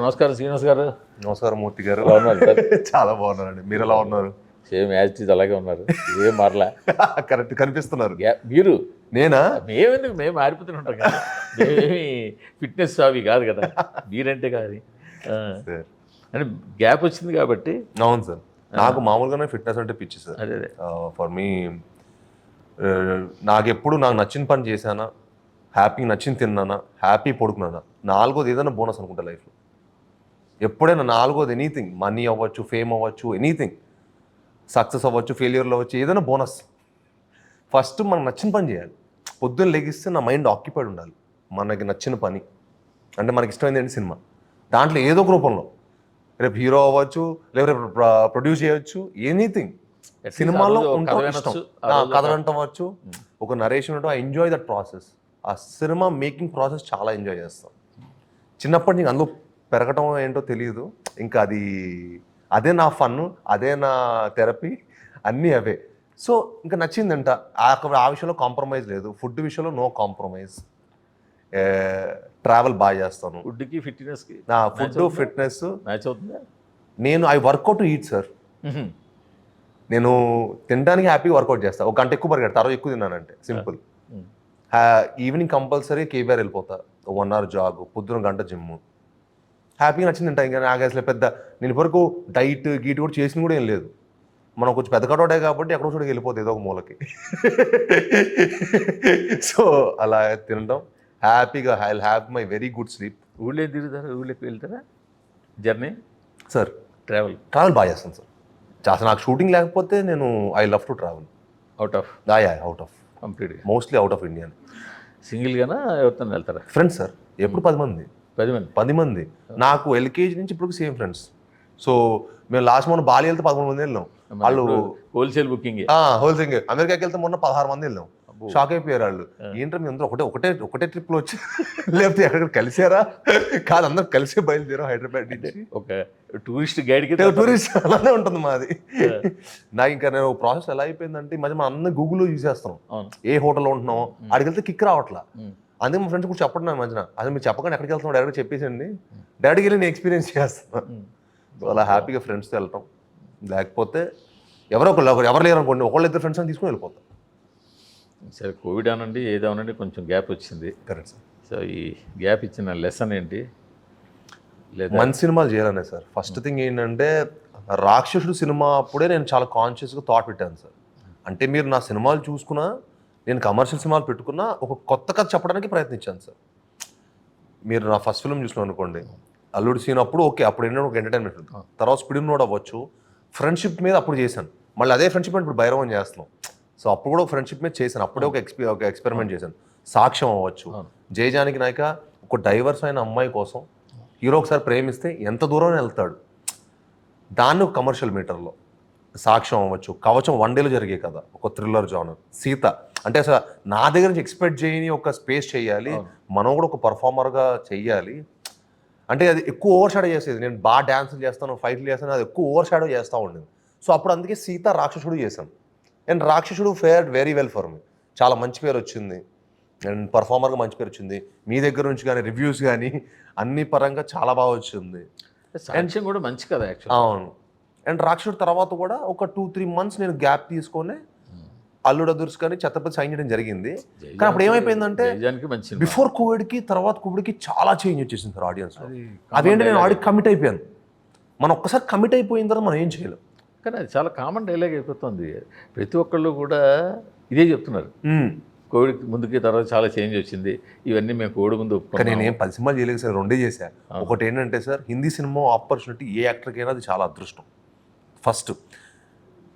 నమస్కారం శ్రీనివాస్ గారు. నమస్కారం మూర్తి గారు. ఎలా ఉన్నారు సార్? చాలా బాగున్నారండి. మీరు ఎలా ఉన్నారు? సేమ్ యాజ్ ఇట్ ఈజ్ అలాగే ఉన్నారు, ఏం మారలా. కరెక్ట్ కనిపిస్తున్నారు. మీరు నేనా? మేమెందుకు, మేము మారిపోతూనే ఉంటాం కదా, మేమేమి ఫిట్నెస్ అవి కాదు కదా, మీరంటే కాదు. అంటే గ్యాప్ వచ్చింది కాబట్టి. అవును సార్, నాకు మామూలుగానే ఫిట్నెస్ అంటే పిచ్చి సార్. అదే అదే ఫర్ మీ నాకు నచ్చిన పని చేశానా, హ్యాపీ నచ్చింది తిన్నానా, హ్యాపీ పడుకున్నానా, నాలుగోది ఏదైనా బోనస్ అనుకుంటా లైఫ్లో. ఎప్పుడైనా నాలుగోది ఎనీథింగ్, మనీ అవ్వచ్చు, ఫేమ్ అవ్వచ్చు, ఎనీథింగ్, సక్సెస్ అవ్వచ్చు, ఫెయిల్యూర్లు అవ్వచ్చు, ఏదైనా బోనస్. ఫస్ట్ మనకు నచ్చిన పని చేయాలి. పొద్దున్న లెగిస్తే నా మైండ్ ఆక్యుపైడ్ ఉండాలి. మనకి నచ్చిన పని అంటే మనకి ఇష్టమైంది ఏంటి, సినిమా. దాంట్లో ఏదో ఒక రూపంలో రేపు హీరో అవ్వచ్చు, లేదా రేపు ప్రొడ్యూస్ చేయవచ్చు, ఎనీథింగ్. సినిమాలో కథ అంటవచ్చు, ఒక నరేషన్ ఉంటూ ఐ ఎంజాయ్ దట్ ప్రాసెస్. ఆ సినిమా మేకింగ్ ప్రాసెస్ చాలా ఎంజాయ్ చేస్తాం. చిన్నప్పటి నుంచి అందులో పెరగటం ఏంటో తెలియదు. ఇంకా అదే నా ఫన్, అదే నా థెరపీ, అన్నీ అవే. సో ఇంకా నచ్చిందంట. ఆ విషయంలో కాంప్రమైజ్ లేదు. ఫుడ్ విషయంలో నో కాంప్రమైజ్. ట్రావెల్ బాగా చేస్తాను. ఫుడ్కి ఫిట్నెస్కి నా ఫుడ్ ఫిట్నెస్ మ్యాచ్ అవుతుందా? నేను ఐ వర్కౌట్ ఈట్ సార్. నేను తినడానికి హ్యాపీగా వర్కౌట్ చేస్తాను. ఒక గంట ఎక్కువ పరిగెడతా, తర్వాత ఎక్కువ తిన్నానంటే సింపుల్. ఈవినింగ్ కంపల్సరీ కేబీఆర్ వెళ్ళిపోతా, 1 hour జాగ్, పొద్దున గంట జిమ్. హ్యాపీగా నచ్చింది తింటా. ఇంకా నాకు అసలు పెద్ద నేను వరకు డైట్ గీట్ కూడా చేసిన కూడా ఏం లేదు. మనం కొంచెం పెద్ద కటౌటే కాబట్టి ఎక్కడో చోటుకి వెళ్ళిపోతుంది ఏదో ఒక మూలకి. సో అలా తినడం హ్యాపీగా. I will have my very good sleep. ఊళ్ళో తిరుగుతారా, ఊళ్ళోకి వెళ్తారా? జర్నీ సార్, ట్రావెల్ బాగా చేస్తాను సార్. అసలు నాకు షూటింగ్ లేకపోతే నేను I love to travel. Out of out of కంప్లీట్గా, మోస్ట్లీ అవుట్ ఆఫ్ ఇండియా. సింగిల్గానా ఎవరితో వెళ్తారా? ఫ్రెండ్స్ సార్, ఎప్పుడు 10 మంది. 10 మంది నాకు ఎల్కేజీ నుంచి ఇప్పుడు సేమ్ ఫ్రెండ్స్. సో మేము లాస్ట్ మొన్న బాలి వెళ్తే 11 మంది వెళ్ళాం. వాళ్ళు హోల్సేల్ బుకింగ్. హోల్సేల్. అమెరికాకి వెళ్తే మొన్న 16 మంది వెళ్ళాం. షాక్ అయిపోయారు వాళ్ళు. ఏంటో మీ అందరూ ఒకటే ట్రిప్లో వచ్చి లేకపోతే ఎక్కడ కలిసారా? కాదు, అందరూ కలిసే బయలుదేరాం హైదరాబాద్ నుంచి. ఒక టూరిస్ట్ గైడ్కి అలానే ఉంటుంది మాది. నాకు ఇంకా నేను ప్రాసెస్ ఎలా అయిపోయిందంటే, ఈ మధ్య మనం అందరూ గూగుల్లో యూజ్ చేస్తాం. ఏ హోటల్లో ఉంటున్నాం, అక్కడికి వెళ్తే కిక్ రావట్లా. అందుకే మా ఫ్రెండ్స్ కూడా చెప్పండి నా మధ్యన, అసలు మీరు చెప్పకుండా ఎక్కడికి వెళ్తున్నాం డైరెక్ట్ చెప్పేసండి, డైరెక్ట్గా వెళ్ళి నేను ఎక్స్పీరియన్స్ చేస్తాను. సో అలా హ్యాపీగా ఫ్రెండ్స్తో వెళ్ళటం. లేకపోతే ఎవరు లేరు అనుకోండి, ఒకళ్ళు ఇద్దరు ఫ్రెండ్స్ అని తీసుకుని వెళ్ళిపోతాం. సరే, కోవిడ్ అనండి ఏదవనండి కొంచెం గ్యాప్ వచ్చింది. Correct sir. సో ఈ గ్యాప్ ఇచ్చిన లెసన్ ఏంటి? లేదా మంచి సినిమాలు చేయాలనే సార్. ఫస్ట్ థింగ్ ఏంటంటే, రాక్షసుడు సినిమా అప్పుడే నేను చాలా కాన్షియస్గా థాట్ పెట్టాను సార్. అంటే మీరు నా సినిమాలు చూసుకున్నా, నేను కమర్షియల్ సినిమాలు పెట్టుకున్నా, ఒక కొత్త కథ చెప్పడానికి ప్రయత్నించాను సార్. మీరు నా ఫస్ట్ ఫిల్మ్ చూసినాం అనుకోండి, అల్లుడు సీన్ అప్పుడు ఓకే, అప్పుడు ఏంటంటే ఒక ఎంటర్టైన్మెంట్ ఉంటుంది. తర్వాత స్పీడ్ నోడ్ అవ్వచ్చు, ఫ్రెండ్షిప్ మీద అప్పుడు చేశాను. మళ్ళీ అదే ఫ్రెండ్షిప్ ఇప్పుడు భైరవం చేస్తున్నాం. సో అప్పుడు కూడా ఒక ఫ్రెండ్షిప్ మీద చేశాను. అప్పుడే ఒక ఎక్స్పెరిమెంట్ చేశాను. సాక్ష్యం అవ్వచ్చు, జయజానికి నాయక ఒక డైవర్స్ అయిన అమ్మాయి కోసం హీరో ఒకసారి ప్రేమిస్తే ఎంత దూరం వెళ్తాడు, దాన్ని ఒక కమర్షియల్ మీటర్లో. సాక్ష్యం అవ్వచ్చు, కవచం 1 dayలో జరిగే కదా, ఒక థ్రిల్లర్ జానర్. సీత అంటే అసలు నా దగ్గర నుంచి ఎక్స్పెక్ట్ చేయని ఒక స్పేస్ చేయాలి, మనం కూడా ఒక పర్ఫార్మర్గా చెయ్యాలి. అంటే అది ఎక్కువ ఓవర్ షాడో చేసేది. నేను బాగా డ్యాన్సులు చేస్తాను, ఫైట్లు చేస్తాను, అది ఎక్కువ ఓవర్ షాడో చేస్తూ ఉండేది. సో అప్పుడు అందుకే సీత రాక్షసుడు చేశాను. అండ్ రాక్షసుడు ఫేర్డ్ వెరీ వెల్ ఫర్ మీ. చాలా మంచి పేరు వచ్చింది, అండ్ పర్ఫార్మర్గా మంచి పేరు వచ్చింది. మీ దగ్గర నుంచి కానీ రివ్యూస్ కానీ అన్ని పరంగా చాలా బాగా వచ్చింది. సాక్ష్యం కూడా మంచి కదా యాక్చువల్. అవును. అండ్ రాక్షసుడు తర్వాత కూడా ఒక 2-3 months నేను గ్యాప్ తీసుకొని అల్లుడు దుర్స్ కానీ ఛత్రపతి సైన్ చేయడం జరిగింది. కానీ అప్పుడు ఏమైపోయిందంటే, బిఫోర్ కోవిడ్కి తర్వాత కోవిడ్కి చాలా చేంజ్ వచ్చేసింది సార్ ఆడియన్స్. అదేంటి, నేను ఆడికి కమిట్ అయిపోయాను. మనం ఒక్కసారి కమిట్ అయిపోయిన తర్వాత మనం ఏం చేయలేం. కానీ అది చాలా కామన్ డైలాగ్ అయిపోతుంది. ప్రతి ఒక్కళ్ళు కూడా ఇదే చెప్తున్నారు. కోవిడ్ ముందుకి తర్వాత చాలా చేంజ్ వచ్చింది, ఇవన్నీ మేము కోవిడ్ ముందు ఒప్పుకున్నాం. నేను ఏం 10 సినిమాలు చేయలేదు సార్, 2 చేశాను. ఒకటి ఏంటంటే సార్, హిందీ సినిమా ఆపర్చునిటీ ఏ యాక్టర్కైనా అది చాలా అదృష్టం. ఫస్ట్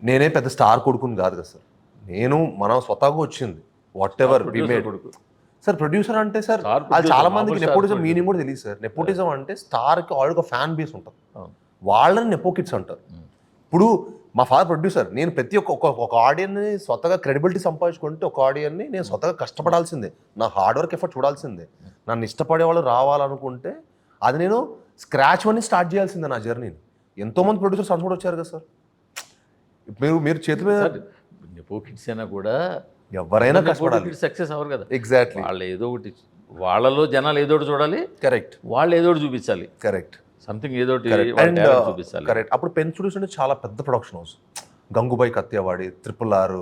నేనే పెద్ద స్టార్ కొడుకుని కాదు కదా సార్, మనం స్వతహాగా వచ్చింది. Whatever we made sir. Producer అంటే సార్, అది చాలా మందికి నెపోటిజం మీనింగ్ కూడా తెలియదు సార్. నెపోటిజం అంటే స్టార్కి ఆల్రెడీ ఒక ఫ్యాన్ బేస్ ఉంటుంది, వాళ్ళని నెపో కిడ్స్ అంటారు. ఇప్పుడు మా ఫాదర్ ప్రొడ్యూసర్, నేను ప్రతి ఒక ఆడియన్ని స్వతగా క్రెడిబిలిటీ సంపాదించుకుంటే ఒక ఆడియన్ని నేను స్వతగా కష్టపడాల్సిందే, నా హార్డ్ వర్క్ ఎఫర్ట్ చూడాల్సిందే. నన్ను ఇష్టపడే వాళ్ళు రావాలనుకుంటే అది నేను స్క్రాచ్ వన్ స్టార్ట్ చేయాల్సిందే నా జర్నీని. ఎంతోమంది ప్రొడ్యూసర్స్ అని కూడా వచ్చారు కదా సార్. మీరు చేతి మీద నెపో కిడ్స్ అయినా కూడా ఎవరైనా కష్టపడాలి, సక్సెస్ అవ్వరు కదా. ఎగ్జాక్ట్లీ. వాళ్ళు ఏదో ఒకటి, వాళ్ళలో జనాలు ఏదో ఒకటి చూడాలి. కరెక్ట్. వాళ్ళు ఏదో ఒకటి చూపించాలి. కరెక్ట్. సంథింగ్ ఏదోటి అండ్ చూపిస్తారు. కరెక్ట్. అప్పుడు పెన్ స్టూడియోస్ అంటే చాలా పెద్ద ప్రొడక్షన్ హౌస్. గంగుబాయి కత్తియావాడి, RRR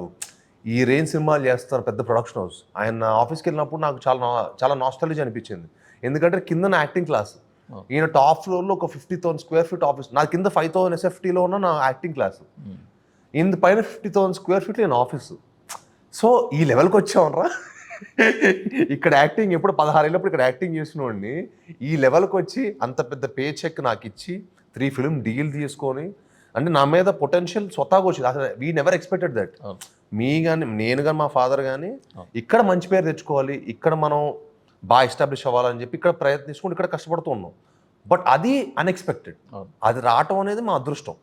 ఈ రేంజ్ సినిమాలు చేస్తారు, పెద్ద ప్రొడక్షన్ హౌస్. ఆయన ఆఫీస్కి వెళ్ళినప్పుడు నాకు చాలా నాస్టాలజీ అనిపించింది. ఎందుకంటే కింద నా యాక్టింగ్ క్లాస్, ఈయన టాప్ ఫ్లోర్లో ఒక 50,000 స్క్వేర్ ఫీట్ ఆఫీస్, నా కింద 5,000 SFTలో ఉన్న నా యాక్టింగ్ క్లాస్, ఇంత పైన 50,000 స్క్వేర్ ఫీట్లో నేను ఆఫీసు. సో ఈ లెవెల్కి వచ్చామనరా. ఇక్కడ యాక్టింగ్ ఎప్పుడు 16 ఏళ్ళప్పుడు ఇక్కడ యాక్టింగ్ చేసినోడిని ఈ లెవెల్కి వచ్చి అంత పెద్ద పే చెక్ నాకు ఇచ్చి 3 ఫిల్మ్ డీల్ తీసుకొని, అంటే నా మీద పొటెన్షియల్ స్వతహాగా వచ్చింది. అసలు వీ నెవర్ ఎక్స్పెక్టెడ్ దట్. నేను కానీ మా ఫాదర్ కానీ ఇక్కడ మంచి పేరు తెచ్చుకోవాలి, ఇక్కడ మనం బాగా ఎస్టాబ్లిష్ అవ్వాలని చెప్పి ఇక్కడ ప్రయత్నించుకుంటూ ఇక్కడ కష్టపడుతూ ఉన్నాం. బట్ అది అన్ఎక్స్పెక్టెడ్, అది రావటం అనేది మా అదృష్టం.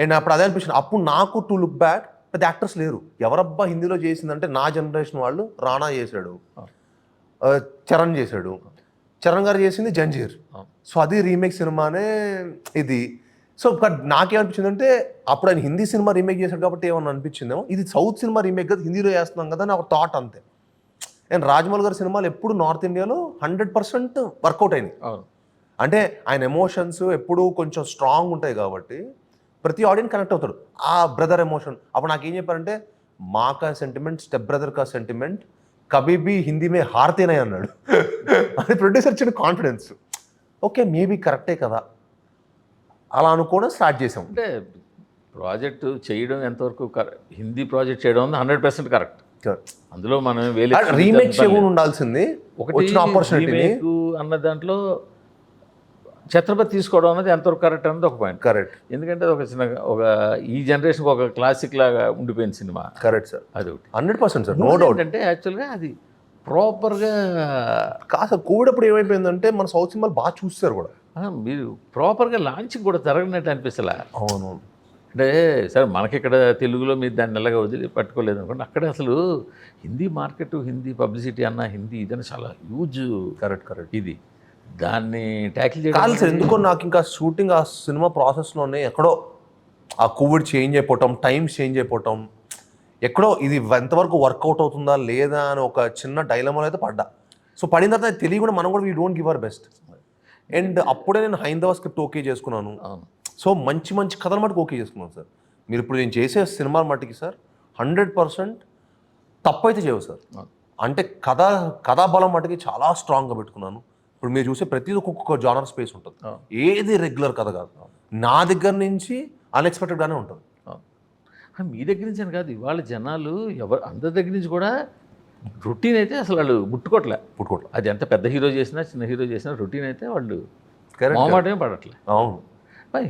అండ్ అప్పుడు అదే అనిపించింది. అప్పుడు నాకు టు లుక్ బ్యాక్ పెద్ద యాక్టర్స్ లేరు. ఎవరబ్బా హిందీలో చేసిందంటే నా జనరేషన్ వాళ్ళు, రాణా చేశాడు, చరణ్ చేశాడు, చరణ్ గారు చేసింది జంజీర్. సో అది రీమేక్ సినిమానే ఇది. సో నాకేమనిపించింది అంటే అప్పుడు ఆయన హిందీ సినిమా రీమేక్ చేశాడు కాబట్టి ఏమన్నా అనిపించిందేమో, ఇది సౌత్ సినిమా రీమేక్ కదా, హిందీలో చేస్తున్నాం కదా అని ఒక థాట్ అంతే. అండ్ రాజమౌళి గారి సినిమాలు ఎప్పుడు నార్త్ ఇండియాలో 100% వర్కౌట్ అయినాయి. అంటే ఆయన ఎమోషన్స్ ఎప్పుడు కొంచెం స్ట్రాంగ్ ఉంటాయి కాబట్టి ప్రతి ఆడియన్స్ కనెక్ట్ అవుతాడు. ఆ బ్రదర్ ఎమోషన్. అప్పుడు నాకు ఏం చెప్పారంటే, మా కా సెంటిమెంట్, స్టెప్ బ్రదర్ కా సెంటిమెంట్ కబీబీ హిందీ మే హారతేనే అన్నాడు. అది ప్రొడ్యూసర్ ఇచ్చిన కాన్ఫిడెన్స్. ఓకే మేబీ కరెక్టే కదా అలా అనుకోవడం స్టార్ట్ చేసాం. అంటే ప్రాజెక్టు చేయడం ఎంతవరకు హిందీ ప్రాజెక్ట్ చేయడం 100% కరెక్ట్. అందులో మనం రీమేక్ చేయకుండా ఉండాల్సింది. ఒకటి ఆపర్చునిటీ అన్న దాంట్లో ఛత్రపతి తీసుకోవడం అనేది ఎంతవరకు కరెక్ట్ అనేది ఒక పాయింట్. కరెక్ట్. ఎందుకంటే అది ఒక ఈ జనరేషన్కి ఒక క్లాసిక్ లాగా ఉండిపోయిన సినిమా. కరెక్ట్ సార్, అది ఒకటి 100% సార్, నో డౌట్. అంటే యాక్చువల్గా అది ప్రాపర్గా కాదు సార్. కోవిడ్ అప్పుడు ఏమైపోయిందంటే మన సౌత్ సినిమాలు బాగా చూస్తారు కూడా, మీరు ప్రాపర్గా లాంచింగ్ కూడా జరగనట్టు అనిపిస్తలే. అవును. అంటే సరే మనకి ఇక్కడ తెలుగులో మీరు దాన్ని ఎలాగ వదిలి పట్టుకోలేదు అనుకోండి, అక్కడ అసలు హిందీ మార్కెట్, హిందీ పబ్లిసిటీ అన్న హిందీ ఇదని చాలా హ్యూజ్. కరెక్ట్. ఇది దాన్ని ట్యాకిల్ కాదు సార్. చేయడం ఎందుకో నాకు ఇంకా షూటింగ్ ఆ సినిమా ప్రాసెస్లోనే ఎక్కడో ఆ కోవిడ్ చేంజ్ అయిపోవటం, టైమ్స్ చేంజ్ అయిపోవటం, ఎక్కడో ఇది ఎంతవరకు వర్కౌట్ అవుతుందా లేదా అని ఒక చిన్న డైలమాలో అయితే పడ్డా. సో పడిన తర్వాత తెలియకుండా మనం కూడా we don't give our best. And అప్పుడే నేను హైందవ స్క్రిప్ట్ ఓకే చేసుకున్నాను. సో మంచి కథల మటుకు ఓకే చేసుకున్నాను సార్. మీరు ఇప్పుడు నేను చేసే సినిమాల మట్టుకి సార్ 100% తప్పైతే చేయవు సార్. అంటే కథాబలం మటుకి చాలా స్ట్రాంగ్గా పెట్టుకున్నాను. ఇప్పుడు మీరు చూసే ప్రతిదీ ఒక్కొక్క జానర్ స్పేస్ ఉంటుంది. ఏది రెగ్యులర్ కథ కాదు. నా దగ్గర నుంచి అన్ఎక్స్పెక్టెడ్గానే ఉంటుంది. మీ దగ్గర నుంచి అని కాదు, ఇవాళ జనాలు అందరి దగ్గర నుంచి కూడా రొటీన్ అయితే అసలు వాళ్ళు ముట్టుకోవట్లే. అది ఎంత పెద్ద హీరో చేసినా చిన్న హీరో చేసినా రొటీన్ అయితే వాళ్ళు మొహమాటమే పడట్లే. అవును.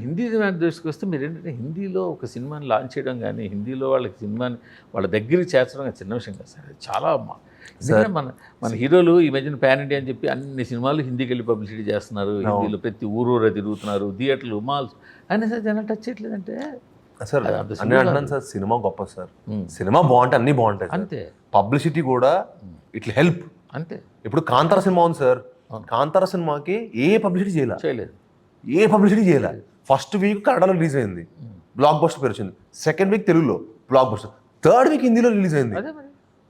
హిందీ దృష్టికి మీరు ఏంటంటే హిందీలో ఒక సినిమాని లాంచ్ చేయడం కానీ, హిందీలో వాళ్ళకి సినిమాని వాళ్ళ దగ్గరికి చేర్చడం చిన్న విషయం కాదు సార్. చాలా మన హీరోలు ఈ మధ్యన పాన్ ఇండియా అని చెప్పి అన్ని సినిమాలు హిందీకి వెళ్ళి పబ్లిసిటీ చేస్తున్నారు. హిందీలో ప్రతి ఊరూరా తిరుగుతున్నారు, థియేటర్లు, మాల్స్. అయినా సార్ జనం టచ్ చేయట్లేదంటే సార్ అన్నీ అంటున్నాను సార్. సినిమా గొప్ప సార్, సినిమా బాగుంటే అన్నీ బాగుంటాయి అంతే. పబ్లిసిటీ కూడా ఇట్లా హెల్ప్ అంతే. ఇప్పుడు కాంతార సినిమా ఉంది సార్, కాంతార సినిమాకి ఏ పబ్లిసిటీ చేయలేదు. ఫస్ట్ వీక్ కన్నడలో రిలీజ్ అయింది, బ్లాక్ బస్టర్ పేరు వచ్చింది. సెకండ్ వీక్ తెలుగులో బ్లాక్ బస్టర్. థర్డ్ వీక్ హిందీలో రిలీజ్ అయింది.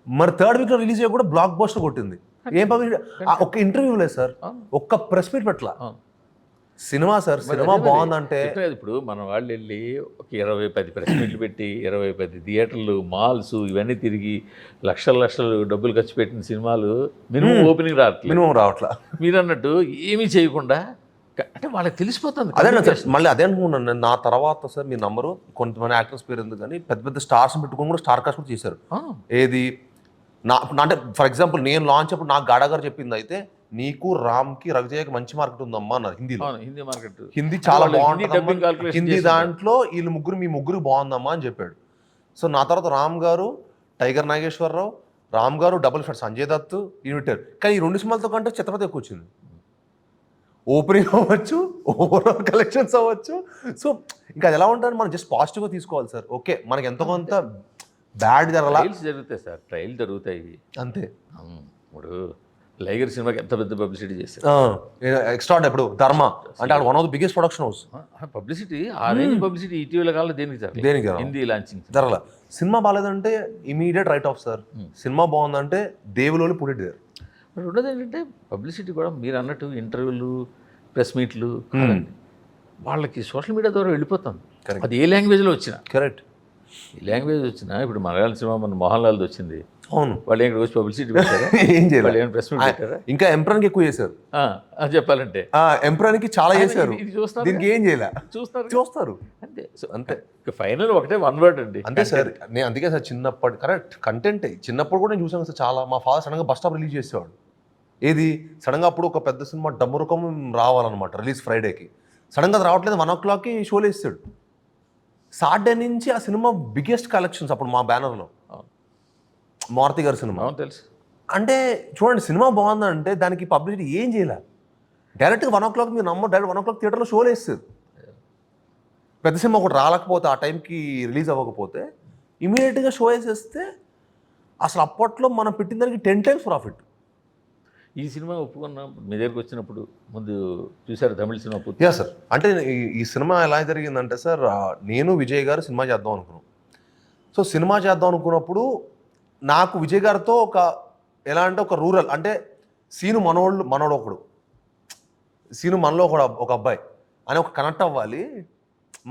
మరి థర్డ్ వీక్లో రిలీజ్ అయ్యి కూడా బ్లాక్ బస్టర్ కొట్టింది. ఏం పబ్లిసిటీ? ఒక్క ఇంటర్వ్యూ లేదు సార్, ఒక్క ప్రెస్ మీట్ పెట్టలా. సినిమా సార్, సినిమా బాగుందంటే ఇప్పుడు మన వాళ్ళు వెళ్ళి ఒక 20-10 ప్రెస్ మీట్లు పెట్టి 20-10 థియేటర్లు, మాల్స్ ఇవన్నీ తిరిగి లక్షలు డబ్బులు ఖర్చు పెట్టిన సినిమాలు మినిమం ఓపెనింగ్ రావట్లా. మీరు అన్నట్టు ఏమీ చేయకుండా అంటే వాళ్ళకి తెలిసిపోతుంది. అదే సార్, మళ్ళీ అదే అనుకున్నాను నేను. నా తర్వాత సార్ మీ నంబరు కొంతమంది యాక్టర్స్ పేరు ఎందుకు కానీ పెద్ద స్టార్స్ పెట్టుకుని కూడా స్టార్ కాస్ట్ కూడా చేశారు. ఏది అంటే ఫర్ ఎగ్జాంపుల్ నేను లాంచ్ అప్పుడు నాకు గాడా గారు చెప్పింది అయితే, నీకు రామ్కి రవితేజకి మంచి మార్కెట్ ఉందమ్మా అన్నారు హిందీలో. హిందీ చాలా బాగుంటుంది, హిందీ దాంట్లో వీళ్ళు మీ ముగ్గురు బాగుందమ్మా అని చెప్పాడు. సో నా తర్వాత రామ్ గారు, టైగర్ నాగేశ్వరరావు, రామ్ గారు, డబుల్ షాట్ సంజయ్ దత్ ఈయన పెట్టారు. కానీ ఈ 2 సినిమాలతో కంటే ఛత్రపతి ఎక్కువ వచ్చింది. ఓపెనింగ్ అవ్వచ్చు, ఓవరాల్ కలెక్షన్స్ అవ్వచ్చు. సో ఇంకా అది ఎలా ఉంటుంది, మనం జస్ట్ పాజిటివ్గా తీసుకోవాలి సార్. ఓకే మనకి ఎంతో కొంత బ్యాడ్ జరుగుతాయి సార్, ట్రయల్ జరుగుతాయి అంతే. ఇప్పుడు లైగర్ సినిమాకి ఎంత పెద్ద పబ్లిసిటీ చేశారు. ఎక్స్ట్రా ఇప్పుడు ధర్మ అంటే one of the biggest production house. Publicity ఆ రేంజ్ పబ్లిసిటీ ఇటీవల కాలంలో దేనికి హిందీ లాంచింగ్ జరగల. సినిమా బాగాలేదంటే ఇమీడియట్ రైట్ ఆఫ్ సార్. సినిమా బాగుందంటే దేవుళ్ళు పుట్ ఇట్ దేర్. రెండోది ఏంటంటే పబ్లిసిటీ కూడా మీరు అన్నట్టు ఇంటర్వ్యూలు, ప్రెస్ మీట్లు వాళ్ళకి సోషల్ మీడియా ద్వారా వెళ్ళిపోతుంది. Correct. అది ఏ లాంగ్వేజ్లో వచ్చినా, కరెక్ట్. ఏ లాంగ్వేజ్ వచ్చినా, ఇప్పుడు మలయాళం సినిమా మన మోహన్ లాల్ది వచ్చింది, అవును. వాళ్ళు ఇక్కడ వచ్చి పబ్లిసిటీ పెట్టారా? ఏం వాళ్ళు చేయాలి? ఏమైనా ప్రెస్ మీట్ పెట్టారా? ఇంకా ఎంప్రాన్కి ఎక్కువ చేశారు. అది చెప్పాలంటే ఎంప్రాన్కి చాలా చేశారు. ఇది చూస్తున్నారు, దీనికి ఏం చేయాలి? చూస్తారు అంతే. సో అంతే. ఫైనల్ ఒకటే వన్ వర్డ్ అండి, అంతే సార్. నేను అందుకే సార్ చిన్నప్పటి కరెక్ట్ కంటెంట్ చిన్నప్పుడు కూడా నేను చూసాను సార్. చాలా మా ఫాదర్ సడన్గా బస్ స్టాప్ రిలీజ్ చేసేవాడు. ఏది సడన్గా అప్పుడు ఒక పెద్ద సినిమా డమ్మరుకం రావాలన్నమాట రిలీజ్ ఫ్రైడేకి. సడన్గా అది రావట్లేదు, 1 o'clockకి షోలు వేస్తాడు. సాటర్డే నుంచి ఆ సినిమా బిగ్గెస్ట్ కలెక్షన్స్ అప్పుడు మా బ్యానర్లో, మారుతి గారి సినిమా. అవును తెలుసు. అంటే చూడండి, సినిమా బాగుందంటే దానికి పబ్లిసిటీ ఏం చేయాలి? డైరెక్ట్గా 1 o'clock మీరు నమ్మరు, డైరెక్ట్ 1 o'clock థియేటర్లో షోలు వేస్తారు. పెద్ద సినిమా ఒకటి రాలేకపోతే, ఆ టైంకి రిలీజ్ అవ్వకపోతే ఇమీడియట్గా షో వేసేస్తే అసలు అప్పట్లో మనం పెట్టిన దానికి 10 times ప్రాఫిట్. ఈ సినిమా ఒప్పుకున్న మీ దగ్గరికి వచ్చినప్పుడు ముందు చూసారు తమిళ సినిమా పూర్తి? Yeah sir. అంటే ఈ సినిమా ఎలా జరిగిందంటే సార్, నేను విజయ్ గారు సినిమా చేద్దాం అనుకున్నాం. సో సినిమా చేద్దాం అనుకున్నప్పుడు నాకు విజయ్ గారితో ఒక ఎలా అంటే ఒక రూరల్ అంటే సీను మనోడు ఒకడు, సీను మనలో ఒక అబ్బాయి అని ఒక కనెక్ట్ అవ్వాలి.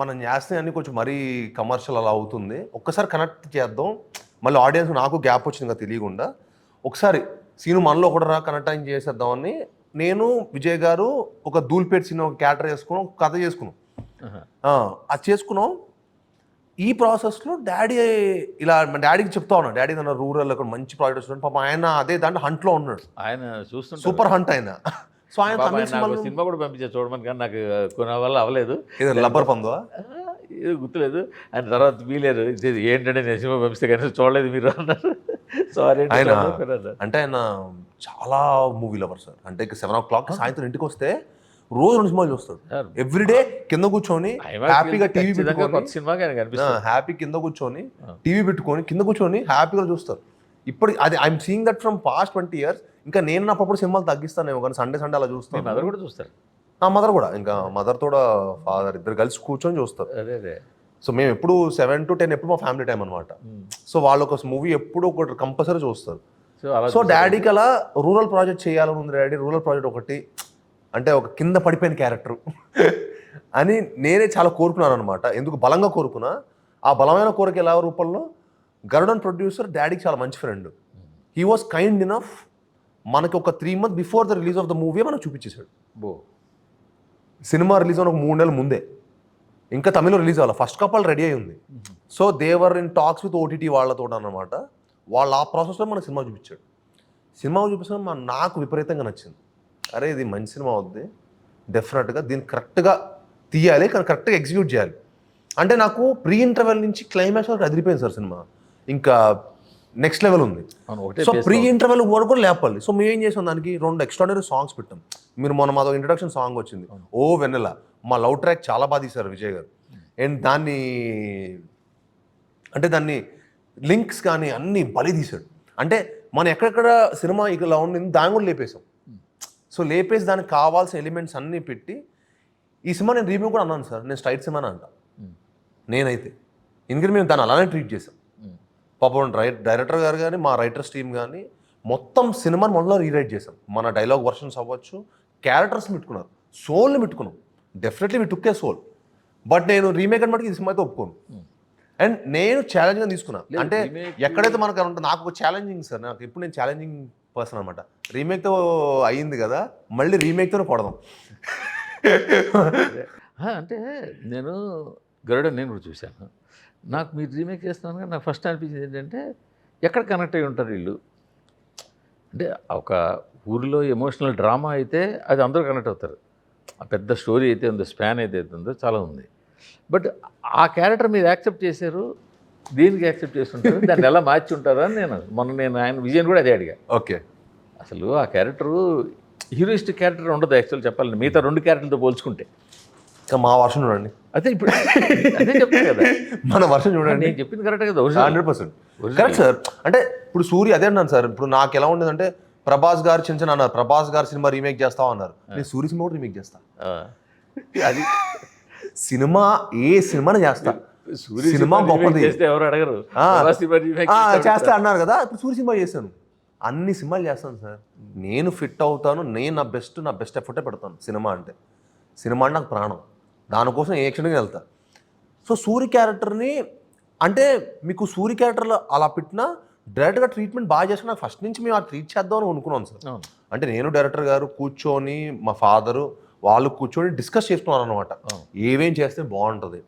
మనం చేస్తే అన్ని కొంచెం మరీ కమర్షియల్ అలా అవుతుంది, ఒక్కసారి కనెక్ట్ చేద్దాం. మళ్ళీ ఆడియన్స్ నాకు గ్యాప్ వచ్చింది కదా తెలియకుండా, ఒకసారి సీను మనలో కూడా కనెక్ట్ అయిన చేసేద్దామని నేను విజయ్ గారు ఒక ధూల్పేట్ సీన్ ఒక క్యారెక్టర్ చేసుకున్నాం, ఒక కథ చేసుకున్నాం. అది చేసుకున్నాం. ఈ ప్రాసెస్లో డాడీ ఇలా డాడీకి చెప్తా ఉన్నాడు, డాడీ తన రూరల్ అక్కడ మంచి ప్రాజెక్ట్ వస్తున్నాడు. పాపం ఆయన అదే దాంట్లో హంట్లో ఉన్నాడు, ఆయన చూస్తుంటే సూపర్ హంట్ ఆయన. సో ఆయన తమిళ సినిమా కూడా పంపించారు చూడమని, కానీ నాకు కొన వల్ల అవ్వలేదు. లబ్బర్ పందువా ఏదో గుర్తులేదు. ఆయన తర్వాత వీలేరు ఏంటంటే నేను సినిమా పంపిస్తే కానీ చూడలేదు మీరు అన్నారు. సారీ ఆయన అంటే ఆయన చాలా మూవీ లవర్ సార్. అంటే 7 o'clock సాయంత్రం ఇంటికి వస్తే రోజు 2 సినిమాలు చూస్తాడు. ఎవ్రీడే కింద కూర్చొని హ్యాపీగా టీవీ పెట్టుకొని, సినిమా హ్యాపీ కింద కూర్చొని టీవీ పెట్టుకొని కింద కూర్చొని హ్యాపీగా చూస్తారు. ఇప్పుడు అది I'm seeing that from past 20 years. ఇంకా నేను అప్పుడు సినిమాలు తగ్గిస్తాను కానీ సండే అలా చూస్తాను. మదర్ కూడా చూస్తారు. మదర్ కూడా, ఇంకా మదర్ తోడ ఫాదర్ ఇద్దరు కలిసి కూర్చొని చూస్తారు. అదే. సో మేము ఎప్పుడు 7 to 10 ఎప్పుడు మా ఫ్యామిలీ టైం అనమాట. సో వాళ్ళు ఒక మూవీ ఎప్పుడు ఒకటి కంపల్సరీ చూస్తారు. సో డాడీకి అలా రూరల్ ప్రాజెక్ట్ చేయాలని ఉంది. డాడీ రూరల్ ప్రాజెక్ట్ ఒకటి అంటే ఒక కింద పడిపోయిన క్యారెక్టర్ అని నేనే చాలా కోరుకున్నాను అనమాట. ఎందుకు బలంగా కోరుకున్నా, ఆ బలమైన కోరిక ఎలా రూపంలో గరుడన్ ప్రొడ్యూసర్ డాడీకి చాలా మంచి friend. He was kind enough మనకి ఒక 3 months before the release of the movie మనకు చూపించేశాడు. సినిమా రిలీజ్ అయిన ఒక 3 నెలల ముందే, ఇంకా తమిళలో రిలీజ్ అవ్వాలి, ఫస్ట్ కపల్ రెడీ అయి ఉంది. So they were in talks with OTT వాళ్ళతో అనమాట. వాళ్ళు ఆ ప్రాసెస్లో మనకు సినిమా చూపించాడు. సినిమా చూపించడం నాకు విపరీతంగా నచ్చింది. అరే ఇది మంచి సినిమా అవుద్ది, డెఫినెట్గా దీన్ని కరెక్ట్గా తీయాలి, కానీ కరెక్ట్గా ఎగ్జిక్యూట్ చేయాలి. అంటే నాకు ప్రీ ఇంటర్వెల్ నుంచి క్లైమాక్స్ వరకు అదిరిపోయింది సార్ సినిమా, ఇంకా నెక్స్ట్ లెవెల్ ఉంది. సో ప్రీ ఇంటర్వెల్ వరకు లేపాలి. సో మేము ఏం చేసాం, దానికి 2 ఎక్స్ట్రాడనరీ సాంగ్స్ పెట్టాం. మీరు మొన్న మాతో ఇంట్రడక్షన్ సాంగ్ వచ్చింది, ఓ వెన్నెల, మా లవ్ ట్రాక్ చాలా బాగా తీశారు విజయ్ గారు. అండ్ దాన్ని లింక్స్ కానీ అన్నీ బలి తీశాడు. అంటే మనం ఎక్కడెక్కడ సినిమా ఇలా ఉండింది దాన్ని కూడా లేపేసాం. సో లేపేసి దానికి కావాల్సిన ఎలిమెంట్స్ అన్నీ పెట్టి ఈ సినిమా నేను రివ్యూ కూడా అన్నాను సార్, నేను స్ట్రైట్ సినిమా అంట నేనైతే. ఎందుకంటే మేము దాన్ని అలానే ట్రీట్ చేసాం. పాపం డైరెక్టర్ గారు కానీ మా రైటర్స్ టీమ్ కానీ మొత్తం సినిమాని మొదలు రీరైట్ చేసాం. మన డైలాగ్ వర్షన్స్ అవ్వచ్చు, క్యారెక్టర్స్ పెట్టుకున్నారు, సోల్ని పెట్టుకున్నాం. Definitely we took a soul. But నేను రీమేక్ అనమాట ఈ సినిమా అయితే ఒప్పుకోను. అండ్ నేను ఛాలెంజ్గా తీసుకున్నా. అంటే ఎక్కడైతే మనకు ఉంటుంది, నాకు ఒక ఛాలెంజింగ్ సార్, నాకు ఎప్పుడు నేను ఛాలెంజింగ్ పర్సన్ అనమాట. రీమేక్తో అయ్యింది కదా, మళ్ళీ రీమేక్తోనే కొడదాం. అంటే నేను గరుడన్ నేను కూడా చూశాను. నాకు మీరు రీమేక్ చేస్తున్నాను కానీ నాకు ఫస్ట్ అనిపించింది ఏంటంటే, ఎక్కడ కనెక్ట్ అయ్యి ఉంటారు వీళ్ళు. అంటే ఒక ఊరిలో ఎమోషనల్ డ్రామా అయితే అది అందరూ కనెక్ట్ అవుతారు. ఆ పెద్ద స్టోరీ అయితే ఉందో, స్పాన్ అయితే ఉందో చాలా ఉంది. బట్ ఆ క్యారెక్టర్ మీరు యాక్సెప్ట్ చేశారు, దీనికి యాక్సెప్ట్ చేస్తుంటారు, దాన్ని ఎలా మార్చి ఉంటారా అని నేను ఆయన విజయన్ కూడా అదే అడిగా. ఓకే, అసలు ఆ క్యారెక్టరు హీరోయిస్టిక్ క్యారెక్టర్ ఉండదు యాక్చువల్ చెప్పాలండి, మిగతా 2 క్యారెక్టర్లతో పోల్చుకుంటే. ఇంకా మా వర్షన్ చూడండి. అదే ఇప్పుడు అదే చెప్తాను కదా, మన వర్షన్ చూడండి. నేను చెప్పింది కరెక్ట్ కదా, 100% కరెక్ట్ సార్. అంటే ఇప్పుడు సూర్య అదే అన్నాను సార్. ఇప్పుడు నాకు ఎలా ఉండేదంటే, ప్రభాస్ గారు చిన్న అన్నారు, ప్రభాస్ గారు సినిమా రీమేక్ చేస్తావు అన్నారు, నేను సూర్య సినిమా కూడా రీమేక్ చేస్తా. అది సినిమా ఏ సినిమాని చేస్తా, సినిమా గొప్పది ఎవరు అడగరు, చేస్తా అన్నారు కదా. ఇప్పుడు సూర్య సినిమా చేశాను, అన్ని సినిమాలు చేస్తాను సార్. నేను ఫిట్ అవుతాను, నేను నా బెస్ట్ ఎఫర్టే పెడతాను. సినిమా అంటే నాకు ప్రాణం. దానికోసం ఏ యాక్షన్కి వెళ్తా. సో సూరి క్యారెక్టర్ని అంటే మీకు సూరి క్యారెక్టర్లో అలా పెట్టినా డైరెక్ట్గా ట్రీట్మెంట్ బాగా చేసిన నాకు ఫస్ట్ నుంచి మేము ఆ ట్రీట్ చేద్దామని అనుకున్నాను సార్. అంటే నేను డైరెక్టర్ గారు కూర్చొని మా ఫాదరు వాళ్ళు కూర్చొని డిస్కస్ చేసుకున్నారు అనమాట. ఏమేం చేస్తే బాగుంటుంది,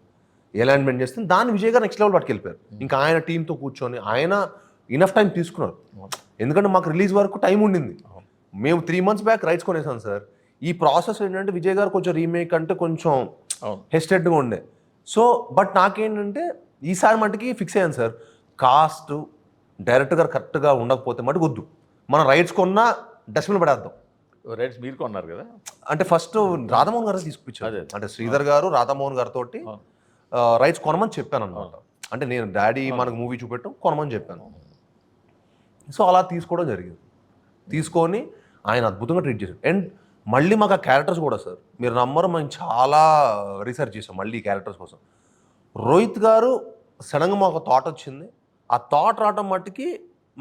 ఏ అలైన్మెంట్ చేస్తే దాన్ని విజయ్ గారు నెక్స్ట్ లెవెల్ పట్టుకెళ్ళిపోయారు. ఇంకా ఆయన టీంతో కూర్చొని ఆయన ఇనఫ్ టైం తీసుకున్నారు. ఎందుకంటే మాకు రిలీజ్ వరకు టైం ఉండింది. మేము 3 months బ్యాక్ రైట్స్ కొనేసాం సార్. ఈ ప్రాసెస్ ఏంటంటే విజయ్ గారు కొంచెం రీమేక్ అంటే కొంచెం హెస్టెడ్గా ఉండే. సో బట్ నాకేంటంటే ఈసారి మటుకి ఫిక్స్ అయ్యాను సార్, కాస్ట్ డైరెక్టర్ గారు కరెక్ట్గా ఉండకపోతే మటుకు వద్దు, మనం రైట్స్ కొన్నా డస్ట్బిన్ పడేద్దాం. రైట్స్ మీరు కొన్నారు కదా. అంటే ఫస్ట్ రాధామోహన్ గారు తీసుకొచ్చారు. అంటే శ్రీధర్ గారు రాధామోహన్ గారితో రైట్స్ కొనమని చెప్పాను అనమాట. అంటే నేను డాడీ మనకు మూవీ చూపెట్టాం కొనమని చెప్పాను. సో అలా తీసుకోవడం జరిగింది. తీసుకొని ఆయన అద్భుతంగా ట్రీట్ చేశారు. అండ్ మళ్ళీ మాకు ఆ క్యారెక్టర్స్ కూడా సార్ మీరు నమ్మరు, మేము చాలా రీసెర్చ్ చేసాం మళ్ళీ ఈ క్యారెక్టర్స్ కోసం. రోహిత్ గారు సడన్గా మాకు థాట్ వచ్చింది. ఆ థాట్ రావడం మట్టుకి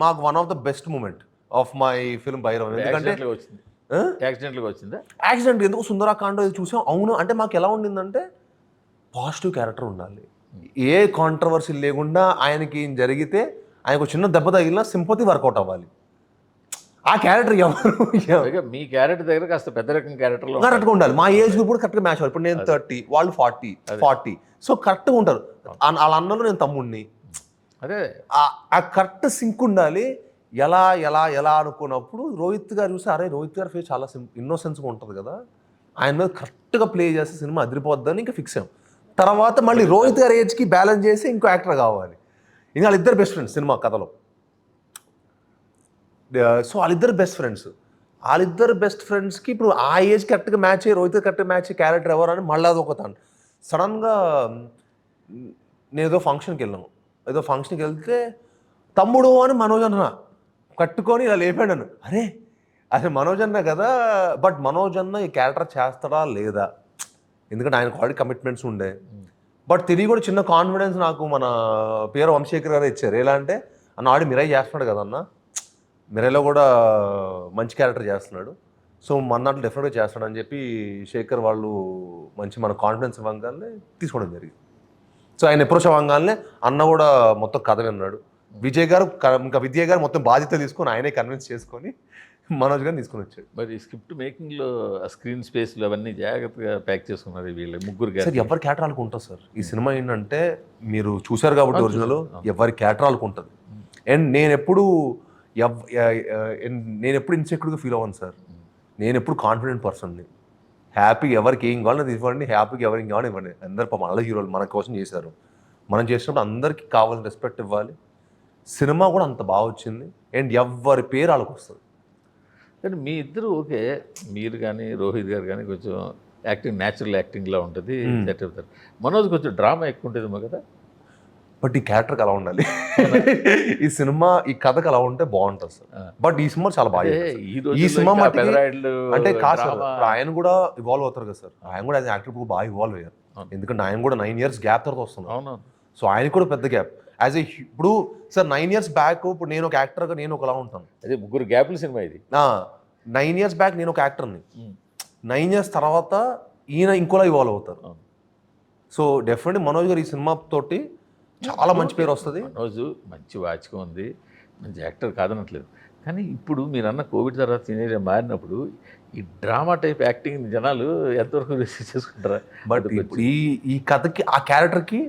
మాకు one of the best moment of my film Bhairav. ఎందుకంటే యాక్సిడెంట్ ఎందుకు సుందరాకాండ చూసాం. అవును అంటే మాకు ఎలా ఉండిందంటే పాజిటివ్ క్యారెక్టర్ ఉండాలి, ఏ కాంట్రవర్సీ లేకుండా ఆయనకి ఏం జరిగితే ఆయనకు చిన్న దెబ్బ తగిలినా సింపతి వర్కౌట్ అవ్వాలి. ఆ క్యారెక్టర్ ఎవరు మీ క్యారెక్టర్ దగ్గర కాస్త పెద్ద రకం క్యారెక్టర్లో కరెక్ట్గా ఉండాలి. మా ఏజ్ గ్రూప్ కూడా కరెక్ట్గా మ్యాచ్ అవ్వాలి. ఇప్పుడు నేను 30 వాళ్ళు 40. సో కరెక్ట్గా ఉంటారు. వాళ్ళ అన్నలో నేను తమ్ముడిని, అదే ఆ కరెక్ట్ సింక్ ఉండాలి. ఎలా ఎలా ఎలా అనుకున్నప్పుడు రోహిత్ గారు చూసి అరే రోహిత్ గారి ఫేస్ చాలా ఇన్నోసెన్స్గా ఉంటుంది కదా, ఆయన మీద కరెక్ట్గా ప్లే చేస్తే సినిమా అదిరిపోద్దని ఇంకా ఫిక్స్ అయ్యాం. తర్వాత మళ్ళీ రోహిత్ గారి ఏజ్కి బ్యాలెన్స్ చేసి ఇంకో యాక్టర్ కావాలి. ఇంకా వాళ్ళిద్దరు బెస్ట్ ఫ్రెండ్స్ సినిమా కథలో. సో వాళ్ళిద్దరు బెస్ట్ ఫ్రెండ్స్. వాళ్ళిద్దరు బెస్ట్ ఫ్రెండ్స్కి ఇప్పుడు ఆ ఏజ్ కరెక్ట్గా మ్యాచ్ అయ్యి రోహిత్ కరెక్ట్గా మ్యాచ్ అయ్యి క్యారెక్టర్ ఎవరు అని మళ్ళీ అది ఒక తాను. సడన్గా నేను ఏదో ఫంక్షన్కి వెళ్ళాము. ఏదో ఫంక్షన్కి వెళ్తే తమ్ముడు అని మనోజ్ అన్న కట్టుకొని ఇలా లేపాడు నన్ను. అరే అసలు మనోజ్ అన్న కదా, బట్ మనోజ్ అన్న ఈ క్యారెక్టర్ చేస్తాడా లేదా, ఎందుకంటే ఆయనకు ఆల్రెడీ కమిట్మెంట్స్ ఉండే. బట్ తిరిగి కూడా చిన్న కాన్ఫిడెన్స్ నాకు మన పేరు వంశేఖర్ గారు ఇచ్చారు. ఎలా అంటే అన్న ఆడి మిరై చేస్తున్నాడు కదన్న, మిరైలో కూడా మంచి క్యారెక్టర్ చేస్తున్నాడు, సో మన దాంట్లో డెఫినెట్గా చేస్తాడు అని చెప్పి శేఖర్ వాళ్ళు మంచి మన కాన్ఫిడెన్స్ ఇవ్వగానే తీసుకోవడం జరిగింది. సో ఆయన అప్రోచ్ అవ్వగానే అన్న కూడా మొత్తం కథ విన్నాడు. విజయ్ గారు ఇంకా విజయ్ గారు మొత్తం బాధ్యత తీసుకొని ఆయనే కన్విన్స్ చేసుకొని మనోజ్ గారిని తీసుకొని వచ్చాడు. మరి స్క్రిప్ట్ మేకింగ్లో స్క్రీన్ స్పేస్లు అవన్నీ జాగ్రత్తగా ప్యాక్ చేసుకున్నారు వీళ్ళు ముగ్గురు గారు. సార్ ఎవరి క్యారెక్టర్ ఉంటుంది సార్. ఈ సినిమా ఏంటంటే మీరు చూశారు కాబట్టి ఒరిజినల్ ఎవరి క్యారెక్టర్ ఉంటుంది. అండ్ నేను ఎప్పుడు ఇన్సెక్యూర్గా ఫీల్ అవ్వను సార్. నేను ఎప్పుడు కాన్ఫిడెంట్ పర్సన్ని. హ్యాపీ ఎవరికి ఏం కావాలని ఇవ్వండి, హ్యాపీగా ఎవరికి కావాలని ఇవ్వండి. అందరు మన హీరోలు మన కోసం చేశారు. మనం చేసినప్పుడు అందరికీ కావాలని రెస్పెక్ట్ ఇవ్వాలి. సినిమా కూడా అంత బాగా వచ్చింది. అండ్ ఎవరి పేరు వాళ్ళకి వస్తుంది. కానీ మీ ఇద్దరు ఓకే, మీరు కానీ రోహిత్ గారు కానీ కొంచెం యాక్టింగ్ న్యాచురల్ యాక్టింగ్లా ఉంటుంది, సెట్ అవుతారు. మనోజ్ కొంచెం డ్రామా ఎక్కువ ఉంటుందేమో కదా. బట్ ఈ క్యారెక్టర్కి అలా ఉండాలి, ఈ సినిమా ఈ కథకు అలా ఉంటే బాగుంటుంది సార్. బట్ ఈ సినిమా చాలా బాగా, ఈ సినిమా అంటే కాదు సార్. ఆయన కూడా ఇవాల్వ్ అవుతారు కదా సార్. ఆయన కూడా యాజ్ యాక్టర్ బాగా ఇవాల్వ్ అయ్యారు. ఎందుకంటే ఆయన కూడా 9 years గ్యాప్ తర్వాత వస్తున్నారు. సో ఆయన కూడా పెద్ద గ్యాప్. యాజ్ ఏ ఇప్పుడు సార్ 9 years బ్యాక్ ఇప్పుడు నేను ఒక యాక్టర్గా నేను ఒకలా ఉంటాను. అదే ముగ్గురు గ్యాప్ల సినిమా ఇది. 9 years బ్యాక్ నేను ఒక యాక్టర్ని, 9 years తర్వాత ఈయన ఇంకోలా ఇవాల్వ్ అవుతారు. సో డెఫినెట్లీ మనోజ్ గారు ఈ సినిమా తోటి చాలా మంచి పేరు వస్తుంది. మనోజ్ మంచి వాచకం ఉంది, మంచి యాక్టర్ కాదనట్లేదు. కానీ ఇప్పుడు మీరు అన్న కోవిడ్ తర్వాత సీనియర్ మారినప్పుడు ఈ డ్రామా టైప్ యాక్టింగ్ జనాలు ఎంతవరకు రిసీవ్ చేసుకుంటారా? బట్ ఈ కథకి ఆ క్యారెక్టర్కి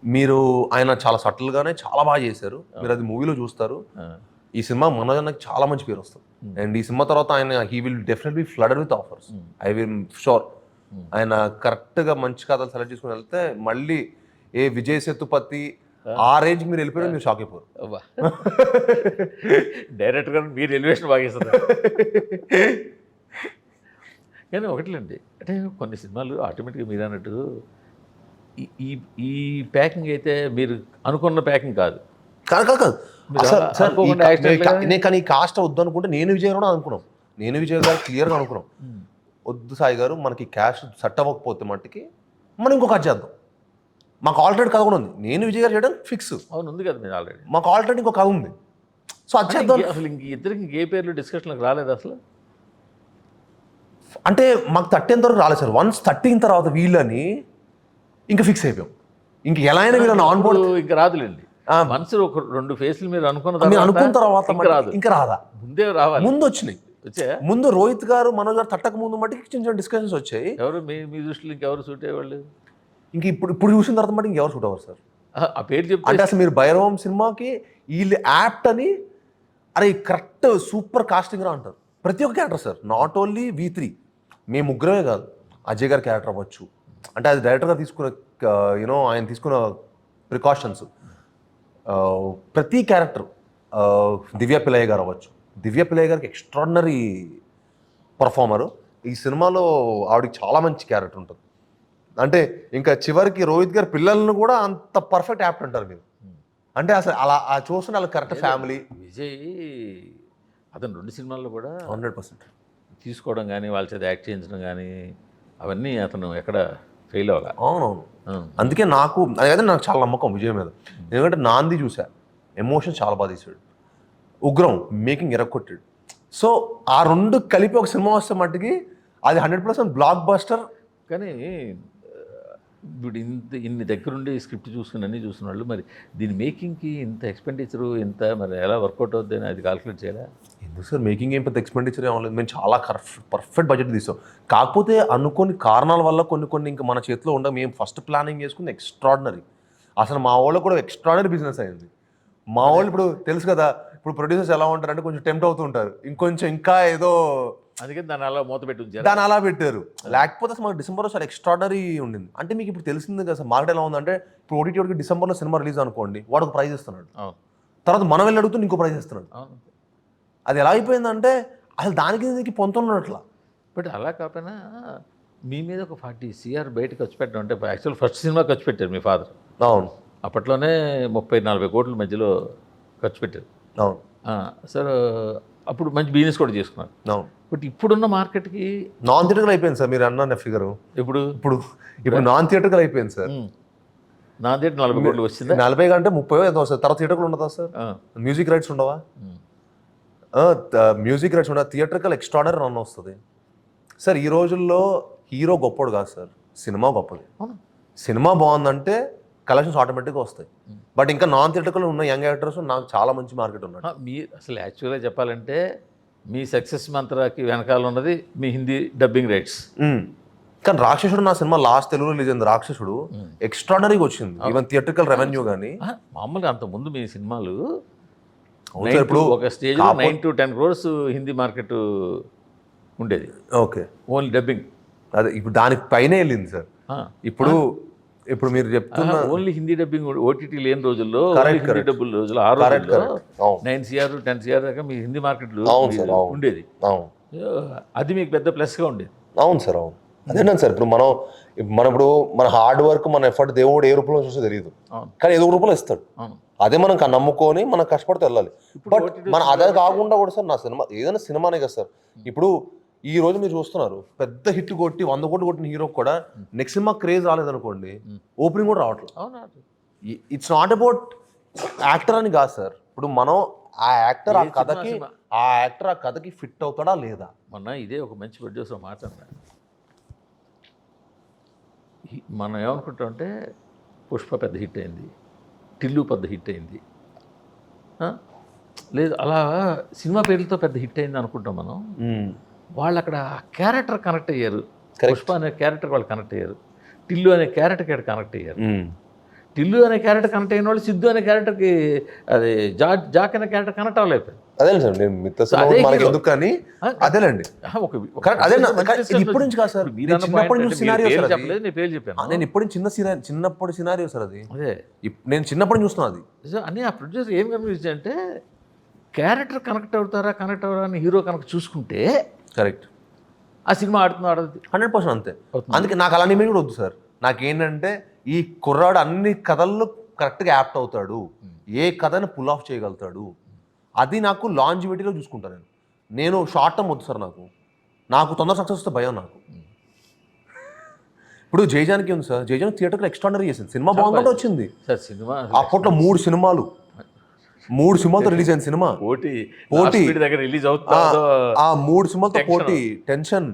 మీరు ఆయన చాలా సటిల్గానే చాలా బాగా చేశారు. మీరు అది మూవీలో చూస్తారు. ఈ సినిమా మనోజ్ అన్నకి చాలా మంచి పేరు వస్తుంది. అండ్ ఈ సినిమా తర్వాత ఆయన he will definitely flooded with offers. I will sure. ఆయన కరెక్ట్గా మంచి కథలు సెలెక్ట్ చేసుకుని వెళ్తే మళ్ళీ ఏ విజయ్ సేతుపతి ఆ రేంజ్ మీరు వెళ్ళిపోయారు, మీరు షాక్ అయిపోరు. డైరెక్ట్గా మీరు ఎలివేషన్ బాగా ఇస్తారు. కానీ ఒకటిలేండి, అంటే కొన్ని సినిమాలు ఆటోమేటిక్గా మీరు అన్నట్టు ఈ ప్యాకింగ్ అయితే మీరు అనుకున్న ప్యాకింగ్ కాదు. కాదు నేను కానీ కాస్ట్ వద్దు అనుకుంటే నేను విజయ్ కూడా అనుకున్నాం. నేను విజయ్ గారు క్లియర్గా అనుకున్నాం, వద్దు సాయి గారు మనకి క్యాష్ సెట్ అవ్వకపోతే మట్టుకి మనం ఇంకో కట్ చేద్దాం. మాకు ఆల్రెడీ కథ కూడా ఉంది. నేను విజయ్ గారు చేయడం ఫిక్స్. అవును, ఉంది కదా మీరు ఆల్రెడీ. మాకు ఆల్రెడీ ఇంకో కథ ఉంది. సో అది చేద్దాం. అసలు ఇంక ఇద్దరికి ఏ పేర్లు డిస్కషన్లకు రాలేదు అసలు. అంటే మాకు 30 వరకు రాలేదు సార్. వన్స్ 30 తర్వాత వీళ్ళని ఇంకా ఫిక్స్ అయిపోయాం. ఇంక ఎలా అయినా వీళ్ళని ఆన్ బోర్డ్ ఇంకా రాదులేండి. మనసులో ఒక 2 ఫేస్లు మీరు మీరు అనుకున్న తర్వాత ఇంకా రాదు. ఇంకా రాదా, ముందే రావాలి. ముందు వచ్చినాయి. వచ్చాయా? ముందు రోహిత్ గారు మనోజ్ గారు తట్టక ముందు మట్టికి చిన్న చిన్న డిస్కషన్స్ వచ్చాయి. ఎవరు మీ దృష్టిలో ఇంకెవరు సూట్ అయ్యేవాళ్ళు? ఇంక ఇప్పుడు చూసిన తర్వాత మట్టి ఇంకెవరు షూట్ అవ్వరు సార్. ఆ పేరు చెప్తే అంటే అసలు మీరు భైరవం సినిమాకి వీళ్ళు యాప్ట్ అని అరే కరెక్ట్ సూపర్ కాస్టింగ్ రా అంటారు ప్రతి ఒక్క character sir. Not only V3 మేము ముగ్గురమే కాదు, అజయ్ గారి క్యారెక్టర్ అవ్వచ్చు. అంటే అది డైరెక్టర్ గారు తీసుకున్న ఆయన తీసుకున్న ప్రికాషన్స్. ప్రతి క్యారెక్టర్ దివ్య పిల్లయ్య గారు అవ్వచ్చు. దివ్య పిల్లయ్య గారికి ఎక్స్ట్రాడినరీ పర్ఫార్మరు. ఈ సినిమాలో ఆవిడకి చాలా మంచి క్యారెక్టర్ ఉంటుంది. అంటే ఇంకా చివరికి రోహిత్ గారి పిల్లలను కూడా అంత పర్ఫెక్ట్ యాప్ట్ అంటారు మీరు. అంటే అసలు అలా చూస్తున్న వాళ్ళకి కరెక్ట్ ఫ్యామిలీ. విజయ్ అతను 2 సినిమాల్లో కూడా 100% తీసుకోవడం కానీ వాళ్ళ చేత యాక్ట్ చేయించడం కానీ అవన్నీ అతను ఎక్కడ ఫెయిల్ అవ్వాలి. అవునవును. అందుకే నాకు చాలా నమ్మకం విజయ్ మీద. ఎందుకంటే నాంది చూసా, ఎమోషన్ చాలా బాగా తీసాడు. ఉగ్రం మేకింగ్ ఎరగొట్టాడు. సో ఆ 2 కలిపి ఒక సినిమా వస్తే మట్టుకి అది 100% బ్లాక్ బస్టర్. కానీ ఇప్పుడు ఇన్ని దగ్గరుండి స్క్రిప్ట్ చూసుకుని అన్నీ చూసిన వాళ్ళు మరి దీని మేకింగ్కి ఇంత ఎక్స్పెండిచరు ఇంత మరి ఎలా వర్కౌట్ అవుద్ది అని అది కాల్కులేట్ చేయాలా? ఎందుకు సార్ మేకింగ్ ఏం పెద్ద ఎక్స్పెండిచర్ ఏమలేదు. మేము చాలా పర్ఫెక్ట్ బడ్జెట్ తీసాం. కాకపోతే అనుకోని కారణాల వల్ల కొన్ని ఇంకా మన చేతిలో ఉండవు. మేము ఫస్ట్ ప్లానింగ్ చేసుకుంది ఎక్స్ట్రాడినరీ. అసలు మా వాళ్ళు కూడా ఎక్స్ట్రాడినరీ బిజినెస్ అయింది. మా వాళ్ళు ఇప్పుడు తెలుసు కదా, ఇప్పుడు ప్రొడ్యూసర్స్ ఎలా ఉంటారంటే కొంచెం టెంప్ట్ అవుతూ ఉంటారు, ఇంకొంచెం ఇంకా ఏదో, అందుకే దాన్ని అలా మూత పెట్టి దాన్ని అలా పెట్టారు. లేకపోతే అసలు మాకు డిసెంబర్లో చాలా ఎక్స్ట్రాడినరీ ఉండింది. అంటే మీకు ఇప్పుడు తెలిసింది కదా సార్ మార్కెట్ ఎలా ఉందంటే, ఇప్పుడు ఓటీటీకి డిసెంబర్లో సినిమా రిలీజ్ అనుకోండి, వాడు ఒక ప్రైజ్ ఇస్తున్నాడు, తర్వాత మనం వెళ్ళి అడుగుతూ ఇంకో ప్రైజ్ ఇస్తున్నాడు. అది ఎలా అయిపోయిందంటే అసలు దానికి పొందుతున్నట్లా. బట్ అలా కాకపోయినా మీ మీద ఒక 40 CR బయట ఖర్చు పెట్టడం అంటే యాక్చువల్ ఫస్ట్ సినిమా ఖర్చు పెట్టారు మీ ఫాదర్. అవును. అప్పట్లోనే 30-40 కోట్ల మధ్యలో ఖర్చు పెట్టారు. అవును సార్. అప్పుడు మంచి బిజినెస్ కూడా చేసుకున్నారు. అవును. బట్ ఇప్పుడున్న మార్కెట్కి నాన్ థియేటర్కల్ అయిపోయింది సార్. మీరు అన్న ఫిగర్ ఇప్పుడు నాన్ థియేటర్కల్ అయిపోయింది సార్. నా థియేటర్ 40 కోట్లు వచ్చింది. 40 కంటే 30 ఏదో వస్తుంది. తర్వాత థియేటర్లు ఉండదా సార్? మ్యూజిక్ రైట్స్ ఉండవా? మ్యూజిక్ రైట్స్ ఉండవు. థియేటర్కల్ ఎక్స్ట్రాడనరీ రన్ వస్తుంది సార్. ఈ రోజుల్లో హీరో గొప్పడు కాదు సార్, సినిమా గొప్పది. సినిమా బాగుందంటే కలెక్షన్స్ ఆటోమేటిక్గా వస్తాయి. బట్ ఇంకా నాన్ థియేటర్కల్ ఉన్న యంగ్ యాక్టర్స్ నాకు చాలా మంచి మార్కెట్ ఉన్నాడు. మీ అసలు యాక్చువల్గా చెప్పాలంటే మీ సక్సెస్ మంత్రాకి వెనకాల ఉన్నది మీ హిందీ డబ్బింగ్ రైట్స్. కానీ రాక్షసుడు నా సినిమా లాస్ట్ తెలుగు రిలీజ్ అయింది. రాక్షసుడు ఎక్స్ట్రాడనరీగా వచ్చింది, ఈవెన్ థియేటర్కల్ రెవెన్యూ కానీ. మామూలుగా అంతకుముందు మీ సినిమాలు ఇప్పుడు ఒక stage 9 to 10 crores Hindi market ఉండేది. Okay, only dubbing. అదే ఇప్పుడు దానికి పైనే వెళ్ళింది సార్. ఇప్పుడు మీరు చెప్తున్న ఓన్లీ హిందీ డబ్బింగ్ ఓటీటీ లేని రోజుల్లో, హిందీ డబ్బుల రోజుల్లో, ఆ రోజుల్లో 9 CR 10 CR దాకా మీ హిందీ మార్కెట్ ఉండేది. అది మీకు పెద్ద ప్లస్గా ఉండేది. అవును సార్, అవును. అదేనా సార్. ఇప్పుడు మన హార్డ్ వర్క్, మన ఎఫర్ట్ దేవుడు ఏ రూపంలో చూస్తే తెలియదు, కానీ ఏదో రూపంలో ఇస్తాడు. అదే మనం నమ్ముకొని మనం కష్టపడితే వెళ్ళాలి. బట్ అదే కాకుండా కూడా సార్, నా సినిమా ఏదైనా సినిమానే కదా సార్. ఇప్పుడు ఈ రోజు మీరు చూస్తున్నారు, పెద్ద హిట్ కొట్టి 100 కోట్లు కొట్టిన హీరో కూడా నెక్స్ట్ సినిమా క్రేజ్ రాలేదనుకోండి, ఓపెనింగ్ కూడా రావట్లేదు. ఇట్స్ నాట్ అబౌట్ యాక్టర్ అని కాదు సార్. ఇప్పుడు మనం ఆ యాక్టర్ ఆ కథకి ఫిట్ అవుతాడా లేదా. మొన్న ఇదే ఒక మంచి ప్రొడ్యూసర్ మాట్లాడినా, మనం ఏమనుకుంటామంటే పుష్ప పెద్ద హిట్ అయింది, టిల్లు పెద్ద హిట్ అయింది, లేదు అలా సినిమా పేర్లతో పెద్ద హిట్ అయింది అనుకుంటాం మనం. వాళ్ళు అక్కడ క్యారెక్టర్ కనెక్ట్ అయ్యారు. పుష్ప అనే క్యారెక్టర్ వాళ్ళు కనెక్ట్ అయ్యారు, టిల్లు అనే క్యారెక్టర్ కనెక్ట్ అయ్యారు. టిల్లు అనే క్యారెక్టర్ కనెక్ట్ అయిన వాళ్ళు సిద్ధు అనే క్యారెక్టర్కి, అది జాక్ అనే క్యారెక్టర్ కనెక్ట్ అవ్వలేదు. అదేలేండి నేను ఎందుకు కానీ అదేలేండి ఇప్పుడు నుంచి కాదు సార్. నేను ఇప్పుడు చిన్నప్పుడు సినారియో సార్ అది. అదే నేను చిన్నప్పుడు చూస్తున్నా అది. అని ఆ ప్రొడ్యూసర్ ఏం కనిపించింది అంటే, క్యారెక్టర్ కనెక్ట్ కనెక్ట్ అవుతారా అని హీరో కనుక చూసుకుంటే కరెక్ట్ ఆ సినిమా ఆడుతుంది 100% అంతే. అందుకే నాకు అలాంటి ఇమేజ్ కూడా వద్దు సార్. నాకేంటంటే ఈ కుర్రాడు అన్ని కథల్లో కరెక్ట్గా యాప్ట్ అవుతాడు, ఏ కథని పుల్ ఆఫ్ చేయగలుగుతాడు, అది నాకు లాంజివిటీలో చూసుకుంటాను. నేను షార్ట్ టర్మ్ వద్దు సార్. నాకు తొందర సక్సెస్ వస్తే భయం నాకు. ఇప్పుడు జయజానికి ఉంది సార్, జయజానికి థియేటర్లో ఎక్స్ట్రాడనరీ చేసింది, సినిమా బాగుంటే వచ్చింది సార్. సినిమా అప్పట్లో 3 సినిమాలతో రిలీజ్ అయిన సినిమా. పోటీ దగ్గర రిలీజ్ అవుతుంది. ఆ 3 సినిమాలతో పోటీ, టెన్షన్,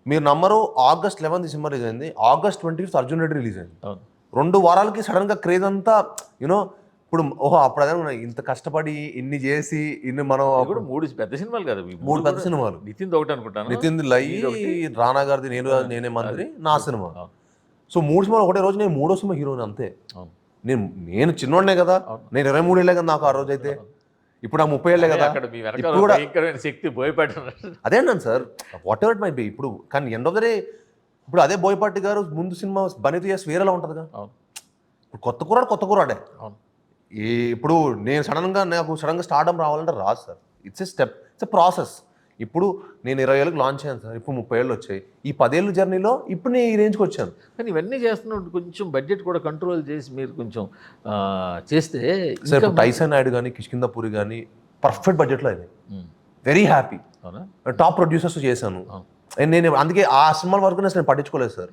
మీరు నమ్మరు, August 11 సినిమా రిలీజ్ అయింది, August 20 అర్జున్ రెడ్డి రిలీజ్ అయింది. అవును 2 వారాలకి సడన్గా క్రేజ్ అంతా యూనో. ఇప్పుడు అప్పుడు అదే ఇంత కష్టపడి ఇన్ని చేసి ఇన్ని మనం ఇది కూడా 3 పెద్ద సినిమాలు కదా ఇవి. 3 పెద్ద సినిమాలు, నితిన్ ఒకటి అనుకుంటాను. నితిన్ లై, రానా గారిది నేనే మంత్రి, నా సినిమా. అవును. సో 3 సినిమాలు ఒకటే రోజు, నేను 3వ సినిమా హీరోని అంతే. అవును. నేను చిన్నోడనే కదా, అవును. నేను 23 ఏళ్ళే కదా నాకు ఆ రోజు అయితే, ఇప్పుడు నాకు 30 ఏళ్ళే కదా. అక్కడ మీ వెనకాల ఇప్పుడు కూడా భయంకరమైన శక్తి భయపడ్డారు. అదే అన్నాను sir, whatever it may be. ఇప్పుడు కానీ ఎండ్ ఆఫ్ ద డే ఇప్పుడు అదే బోయపాటి గారు ముందు సినిమా బనీతో చేసి వేరేలా ఉంటుందిగా. అవును ఇప్పుడు కొత్త కూరాడే. అవును. ఇప్పుడు నేను నాకు సడన్గా స్టార్డమ్ రావాలంటే రాదు సార్. It's a process. ఇప్పుడు నేను 20 ఏళ్ళకి లాంచ్ అయ్యాను సార్, ఇప్పుడు 30 ఏళ్ళు వచ్చాయి. ఈ 10 ఏళ్ళ జర్నీలో ఇప్పుడు నేను ఈ రేంజ్కి వచ్చాను. కానీ ఇవన్నీ చేస్తున్నప్పుడు కొంచెం బడ్జెట్ కూడా కంట్రోల్ చేసి మీరు కొంచెం చేస్తే సార్ ఇప్పుడు టైసన్ నాయుడు కానీ కిష్కిందపూరి కానీ పర్ఫెక్ట్ బడ్జెట్లో అయింది. Very happy. అవునా? టాప్ ప్రొడ్యూసర్స్ చేశాను. నేను అందుకే ఆ సినిమాల వరకు నేను పట్టించుకోలేదు సార్.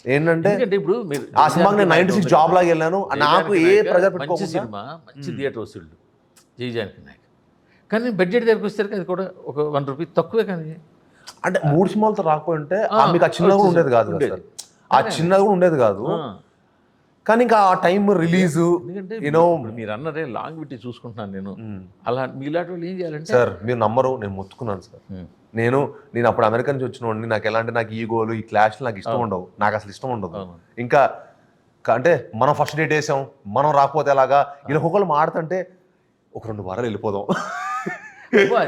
ఏంటంటే ఎందుకంటే ఇప్పుడు మీరు ఆ సినిమాకి నేను 96 జాబ్ లాగా వెళ్ళాను, నాకు ఏ ప్రెజర్ మంచి పెట్టుకోకుండా. సినిమా, మంచి థియేటర్ వసూళ్ళు జయజానకి నాయక్. కానీ బడ్జెట్ దగ్గరికి వచ్చేసరికి అది కూడా ఒక ₹1 తక్కువే. కానీ అంటే 3 సినిమాలతో రాకపోయి ఉంటే మీకు ఆ చిన్నది కూడా ఉండేది కాదు కదా సార్. ఆ చిన్నది కూడా ఉండేది కాదు. కానీ ఇంకా ఆ టైం రిలీజ్ ఎందుకంటే యూనో. మీరు అన్నదే లాంగ్ విట్టి చూసుకుంటున్నాను నేను. అలా మీలాంటి వాళ్ళు ఏం చేయాలంటే సార్ మీరు నమ్మరు, నేను మొత్తుకున్నాను సార్. నేను అప్పుడు అమెరికా నుంచి వచ్చిన వాడిని. నాకు ఈగోలు, ఈ క్లాష్ నాకు ఇష్టం ఉండవు. నాకు అసలు ఇష్టం ఉండదు. ఇంకా అంటే మనం ఫస్ట్ డేట్ వేసాం, మనం రాకపోతే ఎలాగా, ఇలా ఒక్కొక్కరు మాడుతుంటే ఒక 2 వారాలు వెళ్ళిపోదాం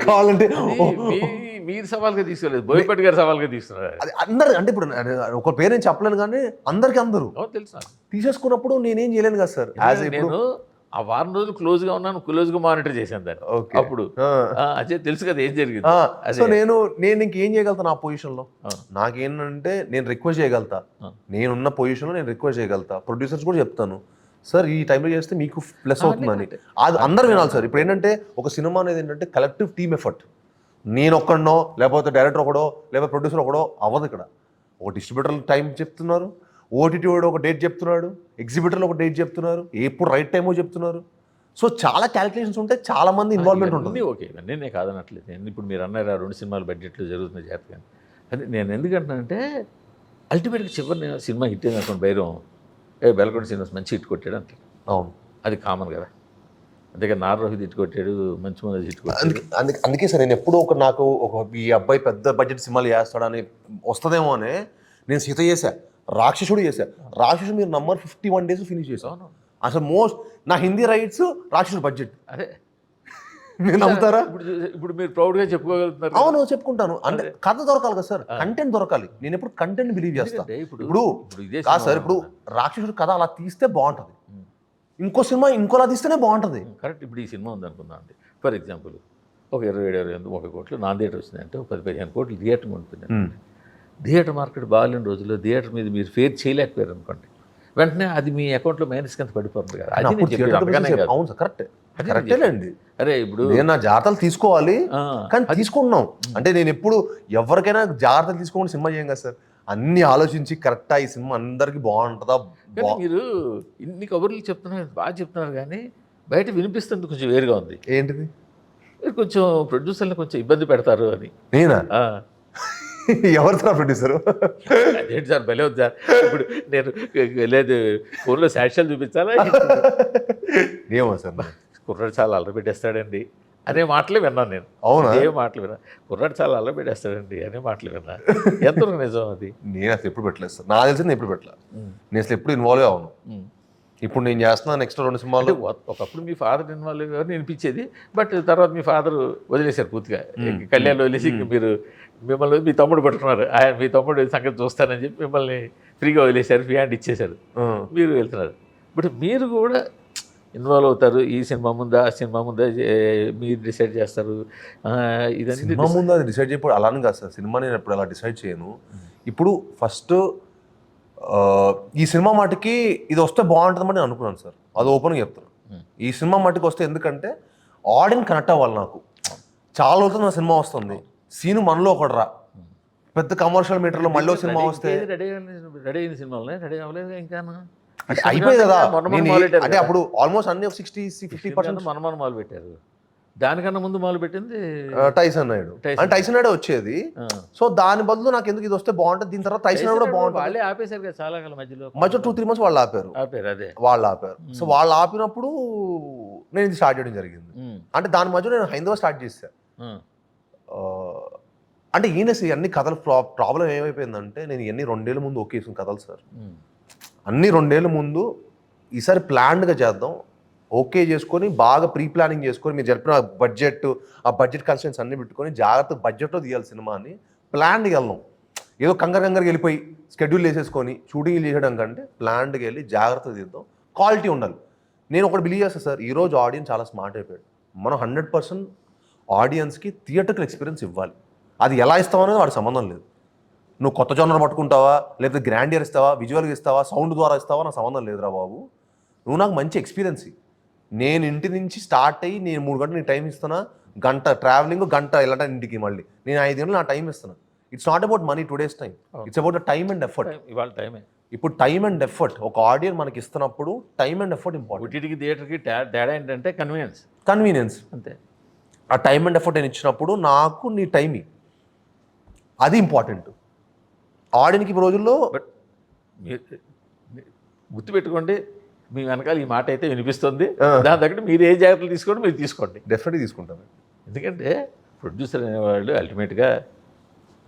కావాలంటే. మీరు సవాల్గా తీసుకోలేదు, బోయపాటి గారు సవాల్గా తీసుకున్నారు. అది అందరు అంటే ఇప్పుడు ఒక పేరు నేను చెప్పలేను కానీ అందరికి అందరూ తెలుసా తీసేసుకున్నప్పుడు నేనేం చేయలేను కదా సార్. నేను ఆ వారం రోజులు క్లోజ్గా ఉన్నాను, క్లోజ్గా మానిటర్ చేశాను దాన్ని. అప్పుడు అదే తెలుసు కదా ఏం జరిగింది. సో నేను ఇంకేం చేయగలుగుతాను ఆ పొజిషన్లో. నాకేంటంటే నేను రిక్వెస్ట్ చేయగలుగుతా, నేనున్న పొజిషన్లో నేను రిక్వెస్ట్ చేయగలుగుతా. ప్రొడ్యూసర్స్ కూడా చెప్తాను, సార్ ఈ టైంలో చేస్తే మీకు ప్లస్ అవుతుందని. అది అందరు వినాలి సార్. ఇప్పుడు ఏంటంటే ఒక సినిమా అనేది ఏంటంటే కలెక్టివ్ టీమ్ ఎఫర్ట్. నేను ఒక్కడనో లేకపోతే డైరెక్టర్ ఒకడో లేకపోతే ప్రొడ్యూసర్ ఒకడో అవ్వదు. ఇక్కడ ఒక డిస్ట్రిబ్యూటర్ టైం చెప్తున్నారు, ఓటీటీ వాడు ఒక డేట్ చెప్తున్నాడు, ఎగ్జిబిటర్లు ఒక డేట్ చెప్తున్నారు, ఎప్పుడు రైట్ టైమో చెప్తున్నారు. సో చాలా క్యాలిక్యులేషన్స్ ఉంటాయి, చాలా మంది ఇన్వాల్వ్మెంట్ ఉంటుంది. ఓకే, నేను కాదనట్లేదు. నేను ఇప్పుడు మీరు అన్నారు 2 సినిమాలు బడ్జెట్లో జరుగుతున్న జాతకం. అది నేను ఎందుకంటున్నానంటే అల్టిమేట్గా చివరి సినిమా హిట్ అయింది అనుకోండి, బైరం బెలకొండ శ్రీనివాస్ మంచి హిట్ కొట్టాడు అంతే. అవును, అది కామన్ కదా. అంతేగా నార్ రోహిత్ హిట్ కొట్టాడు, మంచి మంది హిట్ కొట్టాడు. అందుకే సార్ నేను ఎప్పుడూ నాకు ఈ అబ్బాయి పెద్ద బడ్జెట్ సినిమాలు చేస్తాడని వస్తుందేమో అని నేను సీత చేశా, రాక్షసుడు చేశా. రాక్షసుడు మీరు నంబర్ 51 days ఫినిష్ చేశాను. అసలు నా హిందీ రైట్స్ రాక్షసుడు బడ్జెట్. అదే మీరు నమ్ముతారా? ఇప్పుడు మీరు ప్రౌడ్గా చెప్పుకోగలుగుతున్నారు. అవును, చెప్పుకుంటాను. అంటే కథ దొరకాలి కదా సార్, కంటెంట్ దొరకాలి. నేను ఎప్పుడు కంటెంట్ బిలీవ్ చేస్తాను. ఇప్పుడు కాదు సార్, ఇప్పుడు రాక్షసుడు కథ అలా తీస్తే బాగుంటుంది, ఇంకో సినిమా ఇంకోలా తీస్తేనే బాగుంటుంది. కరెక్ట్. ఇప్పుడు ఈ సినిమా ఉందనుకుందాం అండి, ఫర్ ఎగ్జాంపుల్ ఒక 27-28 కోట్లు నాన్ థియేటర్ వస్తుందంటే, ఒక 10-15 కోట్లు థియేటర్ ఉంటుంది. థియేటర్ మార్కెట్ బాగాలేని రోజుల్లో థియేటర్ మీద మీరు ఫేర్ చేయలేకపోయారు అనుకోండి, వెంటనే అది మీ అకౌంట్లో మైనస్ కింద పడిపోతుంది కదా. అది అవును సార్, కరెక్టేనండి. అరే ఇప్పుడు నేను నా జాగ్రత్తలు తీసుకోవాలి, కానీ తీసుకుంటున్నాం అంటే నేను ఎప్పుడు ఎవరికైనా జాగ్రత్తలు తీసుకోకుండా సినిమా చేయం కదా సార్. అన్ని ఆలోచించి కరెక్టా ఈ సినిమా అందరికి బాగుంటుందా. మీరు ఇన్ని కబుర్లు చెప్తున్నారు, బాగా చెప్తున్నారు, కానీ బయట వినిపిస్తుంది కొంచెం వేరుగా ఉంది. ఏంటిది? మీరు కొంచెం ప్రొడ్యూసర్ని కొంచెం ఇబ్బంది పెడతారు అని. నేనా? ఎవరు సార్ ప్రొడ్యూసరు? అదేంటి సార్, భలే ఉంది సార్. ఇప్పుడు నేను లేదు ఫోన్లో సాక్ష్యాలు చూపించాలా? ఏమో సార్, కుర్రాడు చాలా అల్లరి పెట్టేస్తాడండి అనే మాటలే విన్నాను నేను. అవునా? ఏ మాటలు విన్నా, కుర్రాడు చాలా అల్లరి పెట్టేస్తాడండి అనే మాటలు విన్నా. ఎంతవరకు నిజం అది? నేను అసలు ఎప్పుడు పెట్టలేదు సార్, నాకు తెలిసి నేను ఎప్పుడు పెట్టలేదు. నేను అసలు ఎప్పుడు ఇన్వాల్వ్ అవును. ఇప్పుడు నేను చేస్తున్నా నెక్స్ట్ 2 సినిమాలు. ఒకప్పుడు మీ ఫాదర్ ఇన్వాల్వ్ ఎవరిని అనిపించేది, బట్ తర్వాత మీ ఫాదర్ వదిలేశారు పూర్తిగా. కళ్యాణ్ వదిలేసి మీరు మిమ్మల్ని మీ తమ్ముడు పట్టుకున్నారు. ఆయన మీ తమ్ముడు సంగతి చూస్తానని చెప్పి మిమ్మల్ని ఫ్రీగా వదిలేశారు, ఫ్రీ హ్యాండ్ ఇచ్చేశారు, మీరు వెళ్తున్నారు. బట్ మీరు కూడా ఇన్వాల్వ్ అవుతారు. ఈ సినిమా ముందా ఆ సినిమా ముందా మీరు డిసైడ్ చేస్తారు. ఇదన్నీ సినిమా ముందు అది డిసైడ్ చేయప్పుడు అలానే కాదు సార్. సినిమా నేను ఎప్పుడు అలా డిసైడ్ చేయను. ఇప్పుడు ఫస్ట్ ఈ సినిమా మటుకి ఇది వస్తే బాగుంటుందని నేను అనుకున్నాను సార్, అది ఓపెన్గా చెప్తాను. ఈ సినిమా మటుకు వస్తే ఎందుకంటే ఆడియన్స్ కనెక్ట్ అవ్వాలి. నాకు చాలా రోజులు నా సినిమా వస్తుంది, సీను మనలో ఒకటి రా, పెద్ద కమర్షియల్ మీటర్లో మళ్ళీ సినిమా వస్తే రెడీ అయిన సినిమాలు రెడీ అవ్వలేదు ఇంకా అయిపోయింది కదా. అంటే అప్పుడు ఆల్మోస్ట్ అన్ని 60-50% మనమాను మొదలు పెట్టారు. దానికన్నా ముందు మొదలు పెట్టింది టైసన్ నాయుడు. అంటే టైసన్ నాయుడు వచ్చేది. సో దాని బదులు నాకు ఎందుకు ఇది వస్తే బాగుంటుంది, దీని తర్వాత టైసన్ నాయుడు కూడా బాగుంటుంది. వాళ్ళే ఆపేశారు కదా చాలా కాలం మధ్యలో 2-3 months వాళ్ళు ఆపారు. అదే వాళ్ళు ఆపారు. సో వాళ్ళు ఆపినప్పుడు నేను ఇది స్టార్ట్ చేయడం జరిగింది. అంటే దాని మధ్యలో నేను హైందవ స్టార్ట్ చేశాను. అంటే అన్ని కథలు ప్రాబ్లం ఏమైపోయిందంటే నేను ఇవన్నీ 2 ఏళ్ళ ముందు ఓకే కథలు సార్. అన్ని 2 ఏళ్ళ ముందు ఈసారి ప్లాన్డ్గా చేద్దాం, ఓకే చేసుకొని బాగా ప్రీ ప్లానింగ్ చేసుకొని మీరు జరిపిన ఆ బడ్జెట్ కన్స్టెంట్స్ అన్ని పెట్టుకొని జాగ్రత్త బడ్జెట్లో తీయాలి సినిమాని, ప్లాన్డ్గా వెళ్దాం. ఏదో కంగారు వెళ్ళిపోయి షెడ్యూల్ వేసేసుకొని షూటింగ్లు చేయడం కంటే ప్లాన్డ్గా వెళ్ళి జాగ్రత్తగా తీద్దాం, క్వాలిటీ ఉండాలి. నేను ఒకటి బిలీవ్ చేస్తాను సార్, ఈరోజు ఆడియన్స్ చాలా స్మార్ట్ అయిపోయాడు. మనం 100% ఆడియన్స్కి థియేటర్కల్ ఎక్స్పీరియన్స్ ఇవ్వాలి. అది ఎలా ఇస్తావు అనేది వాడికి సంబంధం లేదు. నువ్వు కొత్త జోనర్ పట్టుకుంటావా, లేకపోతే గ్రాండియర్ ఇస్తావా, విజువల్గా ఇస్తావా, సౌండ్ ద్వారా ఇస్తావా, నాకు సంబంధం లేదురా బాబు. నువ్వు నాకు మంచి ఎక్స్పీరియన్స్. నేను ఇంటి నుంచి స్టార్ట్ అయ్యి నేను 3 గంటలు నీ టైం ఇస్తున్నా, గంట ట్రావెలింగ్, గంట వెళ్ళటం ఇంటికి, మళ్ళీ నేను 5 గంటలు నా టైం ఇస్తున్నా. It's not about money today's time, it's about the time and effort. ఇవాళ టైమే. ఇప్పుడు టైమ్ అండ్ ఎఫర్ట్ ఒక ఆడియన్స్ మనకి ఇస్తున్నప్పుడు టైమ్ అండ్ ఎఫర్ట్ ఇంపార్టెంట్. ఓటీటీకి థియేటర్కి తేడా ఏంటంటే కన్వీనియన్స్ అంతే. ఆ టైమ్ అండ్ ఎఫర్ట్ నేను ఇచ్చినప్పుడు నాకు నీ టైం అది ఇంపార్టెంట్ ఆడియన్కి ఈ రోజుల్లో. బట్ గుర్తుపెట్టుకోండి, మీ వెనకాల ఈ మాట అయితే వినిపిస్తుంది, దాని తగ్గట్టు మీరు ఏ జాగ్రత్తలు తీసుకోండి, మీరు తీసుకోండి. డెఫినెట్గా తీసుకుంటాను. ఎందుకంటే ప్రొడ్యూసర్ అనేవాళ్ళు అల్టిమేట్గా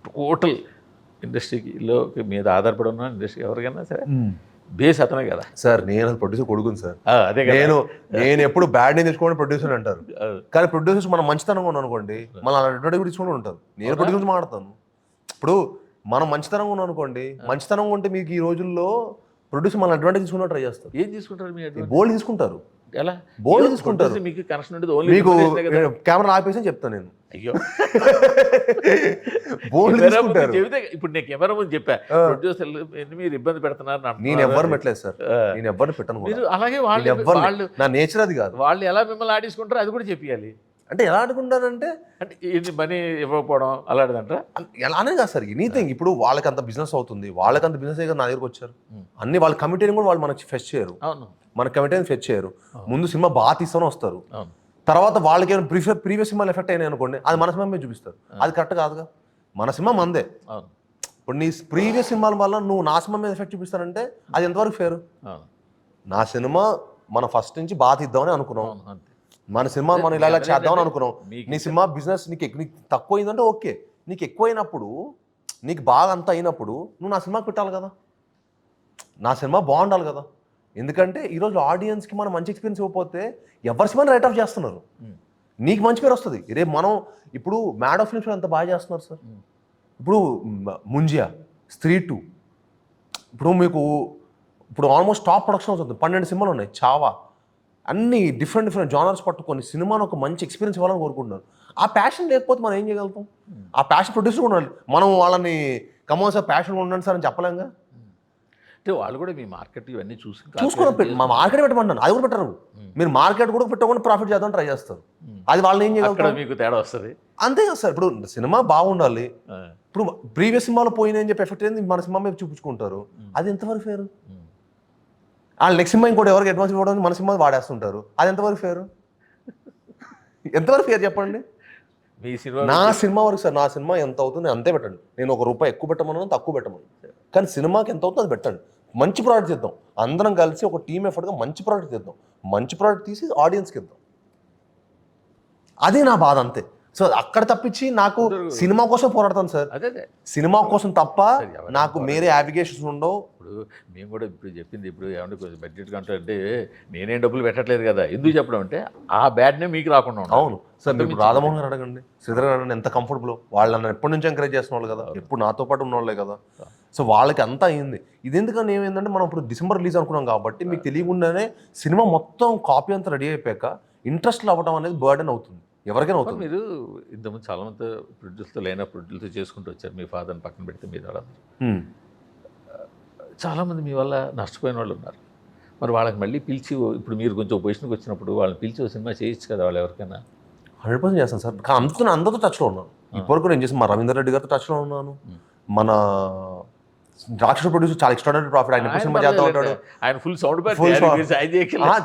టోటల్ ఇండస్ట్రీలో మీద ఆధారపడి ఉన్న ఇండస్ట్రీ ఎవరికైనా సరే బేస్ అతనే కదా సార్. నేను ప్రొడ్యూసర్ కొడుకుని సార్. అదే నేను ఎప్పుడు బ్యాడ్ నేమ్ తెచ్చుకోవడం ప్రొడ్యూసర్ అంటారు, కానీ ప్రొడ్యూసర్స్ మనం మంచితనంగా ఉన్నాం అనుకోండి, మనం అడ్వర్టైజ్ కూడా తీసుకుంటూ ఉంటారు. నేను ప్రొడ్యూసర్ మాట్లాడతాను. ఇప్పుడు మనం మంచితనంగా ఉన్నాం అనుకోండి, మంచితనంగా ఉంటే మీకు ఈ రోజుల్లో ప్రొడ్యూసర్ మన అడ్వాంటేజ్ తీసుకున్న ట్రై చేస్తారు. ఏం తీసుకుంటారు? మీ బోల్డ్ తీసుకుంటారు. ఎలా బోల్డ్ తీసుకుంటారు? మీకు కనెక్షన్ మీకు కెమెరా ఆపేసి చెప్తాను నేను. అయ్యో బోల్డ్ తీసుకుంటారు. చెబితే ఇప్పుడు నేను కెమెరా ముందు చెప్పా, ప్రొడ్యూసర్లు మీరు ఇబ్బంది పెడుతున్నారు. నేను ఎవరు పెట్టలేదు సార్, నేను ఎవరిని పెట్టను. అలాగే వాళ్ళు నా నేచర్ అది కాదు. వాళ్ళు ఎలా మిమ్మల్ని ఆడించుకుంటారో అది కూడా చెప్పాలి. అంటే ఎలా ఆడుకుంటానంటే అంటే ఇది మనీ ఇవ్వకపోవడం అలాంటిదంటారా? ఎలానే కాదు సార్, ఎనీథింగ్. ఇప్పుడు వాళ్ళకి అంత బిజినెస్ అవుతుంది, వాళ్ళకి అంత బిజినెస్ నా దగ్గరకు వచ్చారు. అన్ని వాళ్ళ కమిటీని కూడా వాళ్ళు మనకి ఫెచ్ చేయరు. మన కమిటీని ఫెచ్ చేయరు. ముందు సినిమా బాగా తీస్తూనే వస్తారు. తర్వాత వాళ్ళకి ఏమైనా ప్రీవియస్ సినిమాలు ఎఫెక్ట్ అయినాయి అనుకోండి, అది మన సినిమా మీద చూపిస్తారు. అది కరెక్ట్ కాదుగా. మన సినిమా మందే. ఇప్పుడు నీ ప్రీవియస్ సినిమాల వల్ల నువ్వు నా సినిమా మీద ఎఫెక్ట్ చూపిస్తానంటే అది ఎంతవరకు ఫేర్? నా సినిమా మనం ఫస్ట్ నుంచి బాగా తీద్దామని అనుకున్నాం, మన సినిమా మనం ఇలా చేద్దామని అనుకున్నాం. నీ సినిమా బిజినెస్ నీకు తక్కువ అయిందంటే ఓకే, నీకు ఎక్కువైనప్పుడు, నీకు బాగా అంతా అయినప్పుడు నువ్వు నా సినిమాకి పెట్టాలి కదా, నా సినిమా బాగుండాలి కదా. ఎందుకంటే ఈరోజు ఆడియన్స్కి మనం మంచి ఎక్స్పీరియన్స్ ఇవ్వకపోతే ఎవరి సినిమాని రైట్ ఆఫ్ చేస్తున్నారు. నీకు మంచి పేరు వస్తుంది. రేపు మనం ఇప్పుడు మ్యాడ్ ఆఫ్ ఫిల్మ్స్ ఎంత బాగా చేస్తున్నారు సార్. ఇప్పుడు ముంజియా, స్త్రీ 2, ఇప్పుడు మీకు ఇప్పుడు ఆల్మోస్ట్ టాప్ ప్రొడక్షన్ అవుతుంది. 12 సినిమాలు ఉన్నాయి. చావా, అన్ని డిఫరెంట్ జానర్స్ పట్టుకొని సినిమాను ఒక మంచి ఎక్స్పీరియన్స్ ఇవ్వాలని కోరుకుంటున్నారు. ఆ ప్యాషన్ లేకపోతే మనం ఏం చేయగలుగుతాం? ఆ ప్యాషన్ ప్రొడ్యూసర్ ఉండాలి. మనం వాళ్ళని కమోన్ సార్ ప్యాషన్ ఉండండి సార్ అని చెప్పలేంగా. అంటే వాళ్ళు కూడా మీ మార్కెట్ ఇవన్నీ చూసుకుని మా మార్కెట్ పెట్టమంటాను, అది కూడా పెట్టరు. మీరు మార్కెట్ కూడా పెట్టకుండా ప్రాఫిట్ చేద్దాం ట్రై చేస్తారు. అది వాళ్ళని ఏం చేయగలుగుతారు? మీకు తేడా వస్తుంది. అంతే కదా సార్. ఇప్పుడు సినిమా బాగుండాలి. ఇప్పుడు ప్రీవియస్ సినిమాలో పోయినాయని చెప్పి ఎఫెక్ట్ అయింది మన సినిమా మీద చూపించుకుంటారు. అది ఎంతవరకు ఫేర్? వాళ్ళు నెక్స్ట్ సినిమా ఇంకోటి ఎవరికి అడ్వాన్స్ ఇవ్వడం మన సినిమా వాడేస్తుంటారు. అది ఎంతవరకు ఫేర్? ఎంతవరకు ఫేర్ చెప్పండి? మీ సినిమా నా సినిమా వరకు సార్, నా సినిమా ఎంత అవుతుంది అంతే పెట్టండి. నేను ₹1 ఎక్కువ పెట్టమన్నా తక్కువ పెట్టమను, కానీ సినిమాకి ఎంత అవుతుందో అది పెట్టండి. మంచి ప్రోడక్ట్ చేద్దాం, అందరం కలిసి ఒక టీమ్ ఎఫర్ట్గా మంచి ప్రోడక్ట్ చేద్దాం. మంచి ప్రోడక్ట్ తీసి ఆడియన్స్కి ఇద్దాం. అదే నా బాధ అంతే. సో అక్కడ తప్పించి నాకు సినిమా కోసం పోరాడతాను సార్. అదే సినిమా కోసం తప్ప నాకు వేరే యావిగేషన్స్ ఉండవు. ఇప్పుడు మేము కూడా ఇప్పుడు చెప్పింది, ఇప్పుడు ఏమంటే కొంచెం బడ్జెట్ కంటే అంటే నేనేం డబ్బులు పెట్టట్లేదు కదా, ఎందుకు చెప్పడం అంటే ఆ బ్యాడ్ నేమ్ మీకు రాకుండా. అవును సార్, మీరు రాధమోహన్ గారు అడగండి, శ్రీధర్ గారు ఎంత కంఫర్టబుల్. వాళ్ళు నన్ను ఎప్పటి నుంచి ఎంకరేజ్ చేసిన వాళ్ళు కదా, ఎప్పుడు నాతో పాటు ఉన్న వాళ్ళే కదా. సో వాళ్ళకి అంతా అయింది. ఇది ఎందుకని ఏమైందంటే మనం ఇప్పుడు డిసెంబర్ రిలీజ్ అనుకున్నాం కాబట్టి మీకు తెలియకుండానే సినిమా మొత్తం కాపీ అంతా రెడీ అయిపోయాక ఇంట్రెస్ట్లు అవ్వడం అనేది బర్డెన్ అవుతుంది, ఎవరికైనా అవుతుంది. మీరు ఇంతకుముందు చాలా మంది ప్రొడ్యూసర్తో లైన్ ఆఫ్ ప్రొడ్యూసర్ చేసుకుంటూ వచ్చారు. మీ ఫాదర్ని పక్కన పెడితే మీరు వాళ్ళందరూ చాలామంది మీ వల్ల నష్టపోయిన వాళ్ళు ఉన్నారు. మరి వాళ్ళకి మళ్ళీ పిలిచి, ఇప్పుడు మీరు కొంచెం పొజిషన్కి వచ్చినప్పుడు వాళ్ళని పిలిచి ఒక సినిమా చేయొచ్చు కదా వాళ్ళు ఎవరికైనా? 100% చేస్తాను సార్. కానీ అందరితో టచ్లో ఉన్నాను. ఇప్పటివరకు నేను చేసి మా రవీందర్ రెడ్డి గారితో టచ్లో ఉన్నాను. మన రాక్షస ప్రొడ్యూసర్ చాలా ఎక్స్ట్రాడనరీ ప్రాఫిట్, ఆయన సినిమా చేస్తూ ఉంటాడు. ఆయన ఫుల్ సౌండ్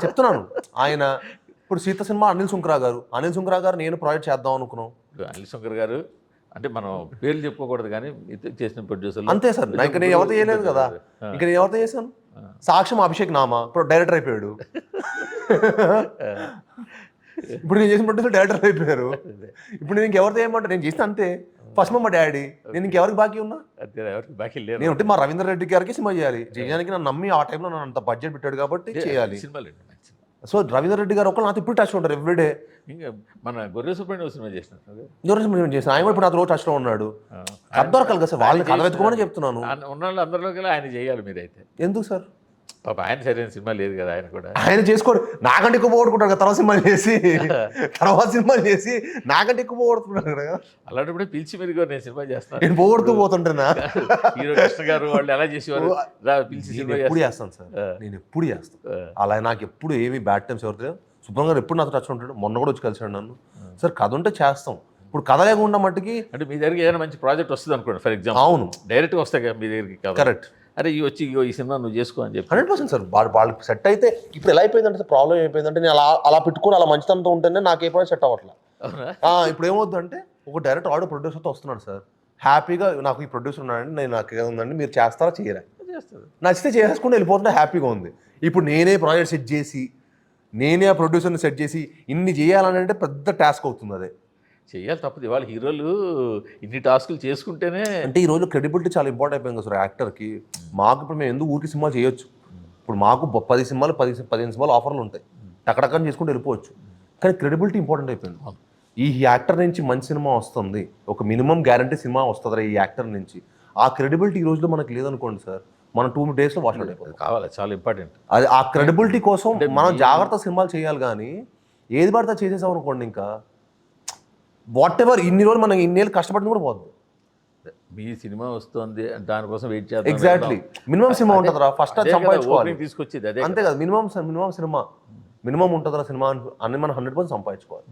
చెప్తున్నాను. ఆయన ఇప్పుడు సీత సినిమా అనిల్ సుంకరా గారు నేను ప్రాజెక్ట్ చేద్దాం అనుకున్నాం. ఇప్పుడు అనిల్ శంకర్ గారు అంటే మనం పేర్లు చెప్పుకోకూడదు కానీ ఇతను చేసిన ప్రొడ్యూసర్లు అంతే సార్, ఇంకా నేను ఎవరితో చేయలేదు కదా, ఇంకా నేను ఎవరితో చేశాను. సాక్ష్యం అభిషేక్ నామా ఇప్పుడు డైరెక్టర్ అయిపోయాడు. ఇప్పుడు నేను చేసిన ప్రొడ్యూసర్ డైరెక్టర్ అయిపోయారు. ఇప్పుడు నేను ఇంకెవరితో ఏమంటా, నేను చేసిన అంతే. ఫస్ట్ మా డాడీ, నేను ఇంకెవరికి బాకీ ఉన్నా? అంతే, ఎవరికి బాకీ లేరు. నేను ఉంటే మా రవీంద్ర రెడ్డి గారికి సినిమా చేయాలి. చేయడానికి నన్ను నమ్మి ఆ టైంలో నన్ను అంత బడ్జెట్ పెట్టాడు కాబట్టి చేయాలి. సినిమాలు అండి మంచి. సో రవీంద్ర రెడ్డి గారు ఒకళ్ళు నాతో ఇప్పుడు టచ్లో ఉంటారు ఎవ్రీడే. ఇంకా మన గొర్రె సుబ్రహ్మణ్యం సినిమా చేసినట్టు దూరం చేసిన ఆయన కూడా ఇప్పుడు నాతో రోజు టచ్లో ఉన్నాడు. కథ దొరకాలి కదా సార్, వాళ్ళని కథ వెతుకోమని చెప్తున్నాను. ఉన్న వాళ్ళు అందరిలోకి ఆయన చేయాలి మీరైతే. ఎందుకు సార్? పాప ఆయన సరైన సినిమా లేదు కదా, ఆయన కూడా ఆయన చేసుకోడు, నాకంటే ఎక్కువ పోగొట్టుకుంటారు కదా. తర్వాత సినిమాలు చేసి నాకంటే ఎక్కువ పోగొడుతున్నాడు కదా. అలాంటప్పుడే పిలిచి మీరు కూడా నేను సినిమా చేస్తాను, నేను పోగొడుతూ పోతుంటేనా. హీరో కృష్ణ గారు వాళ్ళు ఎలా చేసేవారు, పిలిచి సినిమా ఎప్పుడు చేస్తాను సార్, నేను ఎప్పుడు చేస్తాను. అలా నాకు ఎప్పుడు ఏమి బ్యాడ్ టైమ్స్ ఎవరితో. సుబ్రహ్మణ్యం గారు ఎప్పుడు నాతో టచ్ ఉంటాడు. మొన్న కూడా వచ్చి కలిసాడు నన్ను. సార్ కథ ఉంటే చేస్తాం. ఇప్పుడు కథ లేకుండా మట్టుకి అంటే మీ దగ్గరికి ఏదైనా మంచి ప్రాజెక్ట్ వస్తుంది అనుకోండి ఫర్ ఎగ్జాంపుల్. అవును, డైరెక్ట్గా వస్తాయి కదా మీ దగ్గరికి. కరెక్ట్. అరే ఈ సినిమా నువ్వు చేసుకో అని చెప్పి 100% సార్. వాళ్ళకి సెట్ అయితే ఇప్పుడు ఎలా అయిపోయిందంటే ప్రాబ్లం అయిపోయిందంటే నేను అలా పెట్టుకుని అలా మంచితనంతో ఉంటేనే నాకు ఏ ప్రాజెక్ట్ సెట్ అవ్వట్లేదు. ఇప్పుడు ఏమవుతుందంటే ఒక డైరెక్టర్ ఆడియో ప్రొడ్యూసర్తో వస్తున్నాడు సార్, హ్యాపీగా నాకు ఈ ప్రొడ్యూసర్ ఉన్నాడండి, నేను నాకు ఏముందండి మీరు చేస్తారా చేయరా, నచ్చితే చేసేసుకుంటే వెళ్ళిపోతుంటే హ్యాపీగా ఉంది. ఇప్పుడు నేనే ప్రాజెక్ట్ సెట్ చేసి నేనే ఆ ప్రొడ్యూసర్ని సెట్ చేసి ఇన్ని చేయాలని అంటే పెద్ద టాస్క్ అవుతుంది. అదే చెయ్యాలి, తప్పదు. ఇవాళ హీరోలు ఇన్ని టాస్కులు చేసుకుంటేనే. అంటే ఈ రోజు క్రెడిబిలిటీ చాలా ఇంపార్టెంట్ అయిపోయింది కదా సార్ యాక్టర్కి. మాకు ఇప్పుడు మేము ఎందుకు ఊరికి సినిమా చేయొచ్చు, ఇప్పుడు మాకు 10 సినిమాలు 15 సినిమాలు ఆఫర్లు ఉంటాయి, టక్కడక్కని చేసుకుంటూ వెళ్ళిపోవచ్చు. కానీ క్రెడిబిలిటీ ఇంపార్టెంట్ అయిపోయింది. ఈ యాక్టర్ నుంచి మంచి సినిమా వస్తుంది, ఒక మినిమం గ్యారంటీ సినిమా వస్తుందా ఈ యాక్టర్ నుంచి, ఆ క్రెడిబిలిటీ ఈ రోజులో మనకు లేదనుకోండి సార్, మనం 2 daysలో వాష్ అవుట్ అయిపోతుంది. కావాలి, చాలా ఇంపార్టెంట్. అది ఆ క్రెడిబిలిటీ కోసం మనం జాగ్రత్త సినిమాలు చేయాలి. కానీ ఏది పడితే చేసేసాం అనుకోండి, ఇంకా వాట్ ఎవర్ ఇన్ని రోజులు మనం ఇన్నేళ్ళు కష్టపడింది కూడా పోతుంది. మీ సినిమా వస్తుంది దానికోసం వెయిట్ చేద్దాం. ఎగ్జాక్ట్లీ, మినిమం సినిమా ఉంటుందిరా ఫస్ట్ అది సంపాదించుకోవాలి. తీసుకొచ్చేది అదే అంతే కదా, మినిమం సినిమా మినిమం ఉంటుందిరా సినిమా అని మనం 100% సంపాదించుకోవాలి.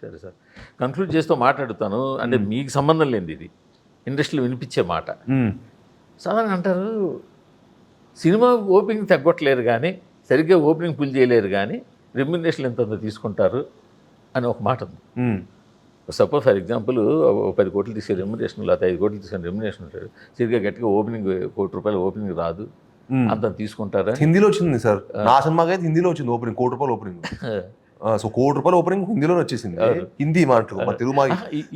సరే సార్, కంక్లూడ్ చేస్తూ మాట్లాడుతాను. అంటే మీకు సంబంధం లేనిది ఇది, ఇండస్ట్రీలో వినిపించే మాట. సాధారణ అంటారు సినిమా ఓపెనింగ్ తగ్గట్లేరు కానీ సరిగ్గా ఓపెనింగ్ పుల్ చేయలేరు కానీ రెమ్యునరేషన్ ఎంత తీసుకుంటారు అని ఒక మాట ఉంది. సపోజ్ ఫర్ ఎగ్జాంపుల్ 10 కోట్లు తీసుకునే రెమ్యునరేషన్, లేకపోతే 5 కోట్లు తీసుకునే రెమ్యునరేషన్ ఉంటాడు, సరిగ్గా గట్టిగా ఓపెనింగ్ ₹1 కోటి ఓపెనింగ్ రాదు, అంత తీసుకుంటారా? హిందీలో వచ్చింది సార్, నా సినిమాకి అయితే హిందీలో వచ్చింది ఓపెనింగ్, ₹1 కోటి ఓపెనింగ్. సో ₹1 కోటి ఓపెనింగ్ హిందీలోనే వచ్చేసింది. హిందీ మాటలు మన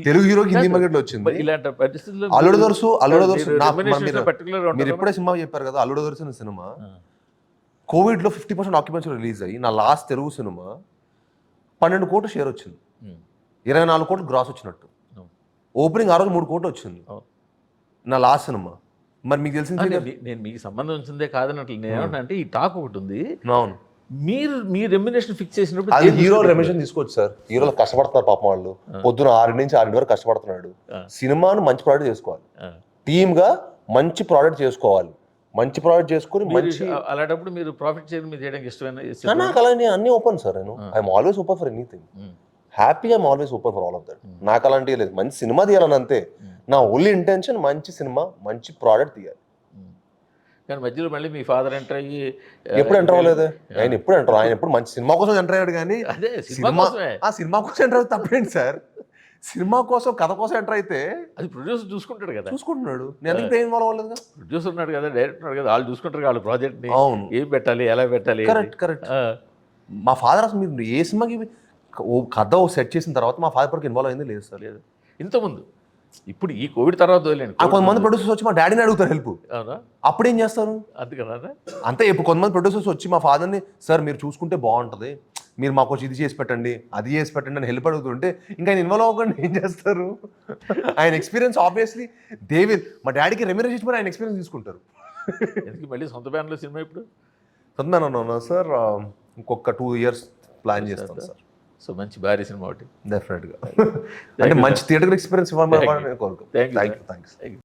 తెలుగు హీరోకి హిందీ మార్కెట్లో వచ్చింది. ఇలాంటి పరిస్థితుల్లో అల్లుడు దొరుసు మీరు ఎప్పుడే సినిమా చెప్పారు కదా, అల్లుడు దొరుసు అనే సినిమా కోవిడ్లో 50% ఆక్యుపెన్సీ రిలీజ్ అయ్యి నా లాస్ట్ తెలుగు సినిమా 12 కోట్లు షేర్ వచ్చింది, 24 కోట్లు గ్రాస్ వచ్చినట్టు. ఓపెనింగ్ ఆ రోజు 3 కోట్లు వచ్చింది నా లాస్ట్ సినిమా. మరి మీకు తెలిసింది, నేను మీకు సంబంధం వచ్చిందే కాదన్నట్లు నేను ఏమంటే ఈ టాక్ ఒకటి ఉంది. అవును, మీరు మీ రెమ్యునరేషన్ ఫిక్స్ చేసినప్పుడు అది హీరో రెమ్యునరేషన్ తీసుకోవచ్చు సార్. హీరోలు కష్టపడతారు పాపం, వాళ్ళు పొద్దున 6 నుంచి 6 వరకు కష్టపడుతున్నాడు. సినిమాను మంచి ప్రోడక్ట్ చేసుకోవాలి, టీమ్గా మంచి ప్రోడక్ట్ చేసుకోవాలి, మంచి ప్రోడక్ట్ చేసుకుని మంచి. అలాంటప్పుడు మీరు ప్రాఫిట్ షేర్ మీద చేయడానికి ఇష్టమైన? నాకు అలా అన్ని ఓపెన్ సార్, నేను I'm always open for anything. హ్యాపీగా I'm always open for all of that. నాకు అలాంటివి లేదు, మంచి సినిమా తీయాలని అంతే. నా ఓన్లీ ఇంటెన్షన్ మంచి సినిమా మంచి ప్రోడక్ట్ తీయాలి. కానీ మధ్యలో మళ్ళీ మీ ఫాదర్ ఎంటర్ అయ్యి ఎప్పుడు ఎంటర్ అవ్వలేదు ఆయన, ఎప్పుడు మంచి సినిమా కోసం ఎంటర్ అయ్యాడు. కానీ సినిమా కోసం ఎంటర్ అవుతుంది తప్పేంటి సార్? సినిమా కోసం కథ కోసం ఎంటర్ అయితే అది ప్రొడ్యూసర్ చూసుకుంటాడు కదా. చూసుకుంటున్నాడు, నేను ఎందుకు ఇన్వాల్వ్ అవ్వలేదు కదా. ప్రొడ్యూసర్ ఉన్నాడు కదా, డైరెక్టర్ ఉన్నాడు కదా, వాళ్ళు చూసుకుంటారు వాళ్ళ ప్రాజెక్ట్ని. అవును, ఏం పెట్టాలి, ఎలా పెట్టాలి. కరెక్ట్. మా ఫాదర్ అసలు మీరు ఏ సినిమాకి కథ సెట్ చేసిన తర్వాత మా ఫాదర్ వరకు ఇన్వాల్వ్ అయింది లేదు సార్. లేదు ఇంతకుముందు. ఇప్పుడు ఈ కోవిడ్ తర్వాత వదిలేండి, కొంతమంది ప్రొడ్యూసర్స్ వచ్చి మా డాడీని అడుగుతారు హెల్ప్. అవునా? అప్పుడు ఏం చేస్తారు? అంతే కదా. అంతే, ఇప్పుడు కొంతమంది ప్రొడ్యూసర్స్ వచ్చి మా ఫాదర్ని, సార్ మీరు చూసుకుంటే బాగుంటుంది, మీరు మాకు వచ్చి ఇది చేసి పెట్టండి అది చేసి పెట్టండి అని హెల్ప్ అడుగుతుంటే ఇంకా ఆయన ఇన్వాల్వ్ అవ్వకుండా ఏం చేస్తారు? ఆయన ఎక్స్పీరియన్స్ ఆబ్వియస్లీ మా డాడీకి రెమ్యునరేషన్ మరి ఆయన ఎక్స్పీరియన్స్ తీసుకుంటారు. ఎందుకు మళ్ళీ సొంత బ్యానర్లో సినిమా ఇప్పుడు? సొంత బ్యానర్ సార్, ఇంకొక 2 years ప్లాన్ చేస్తాం సార్. సో మంచి భారీ సినిమా ఒకటి డెఫినెట్గా, అంటే మంచి థియేటర్ ఎక్స్పీరియన్స్ ఇవ్వాలని కోరుకుంటాను. Thank you.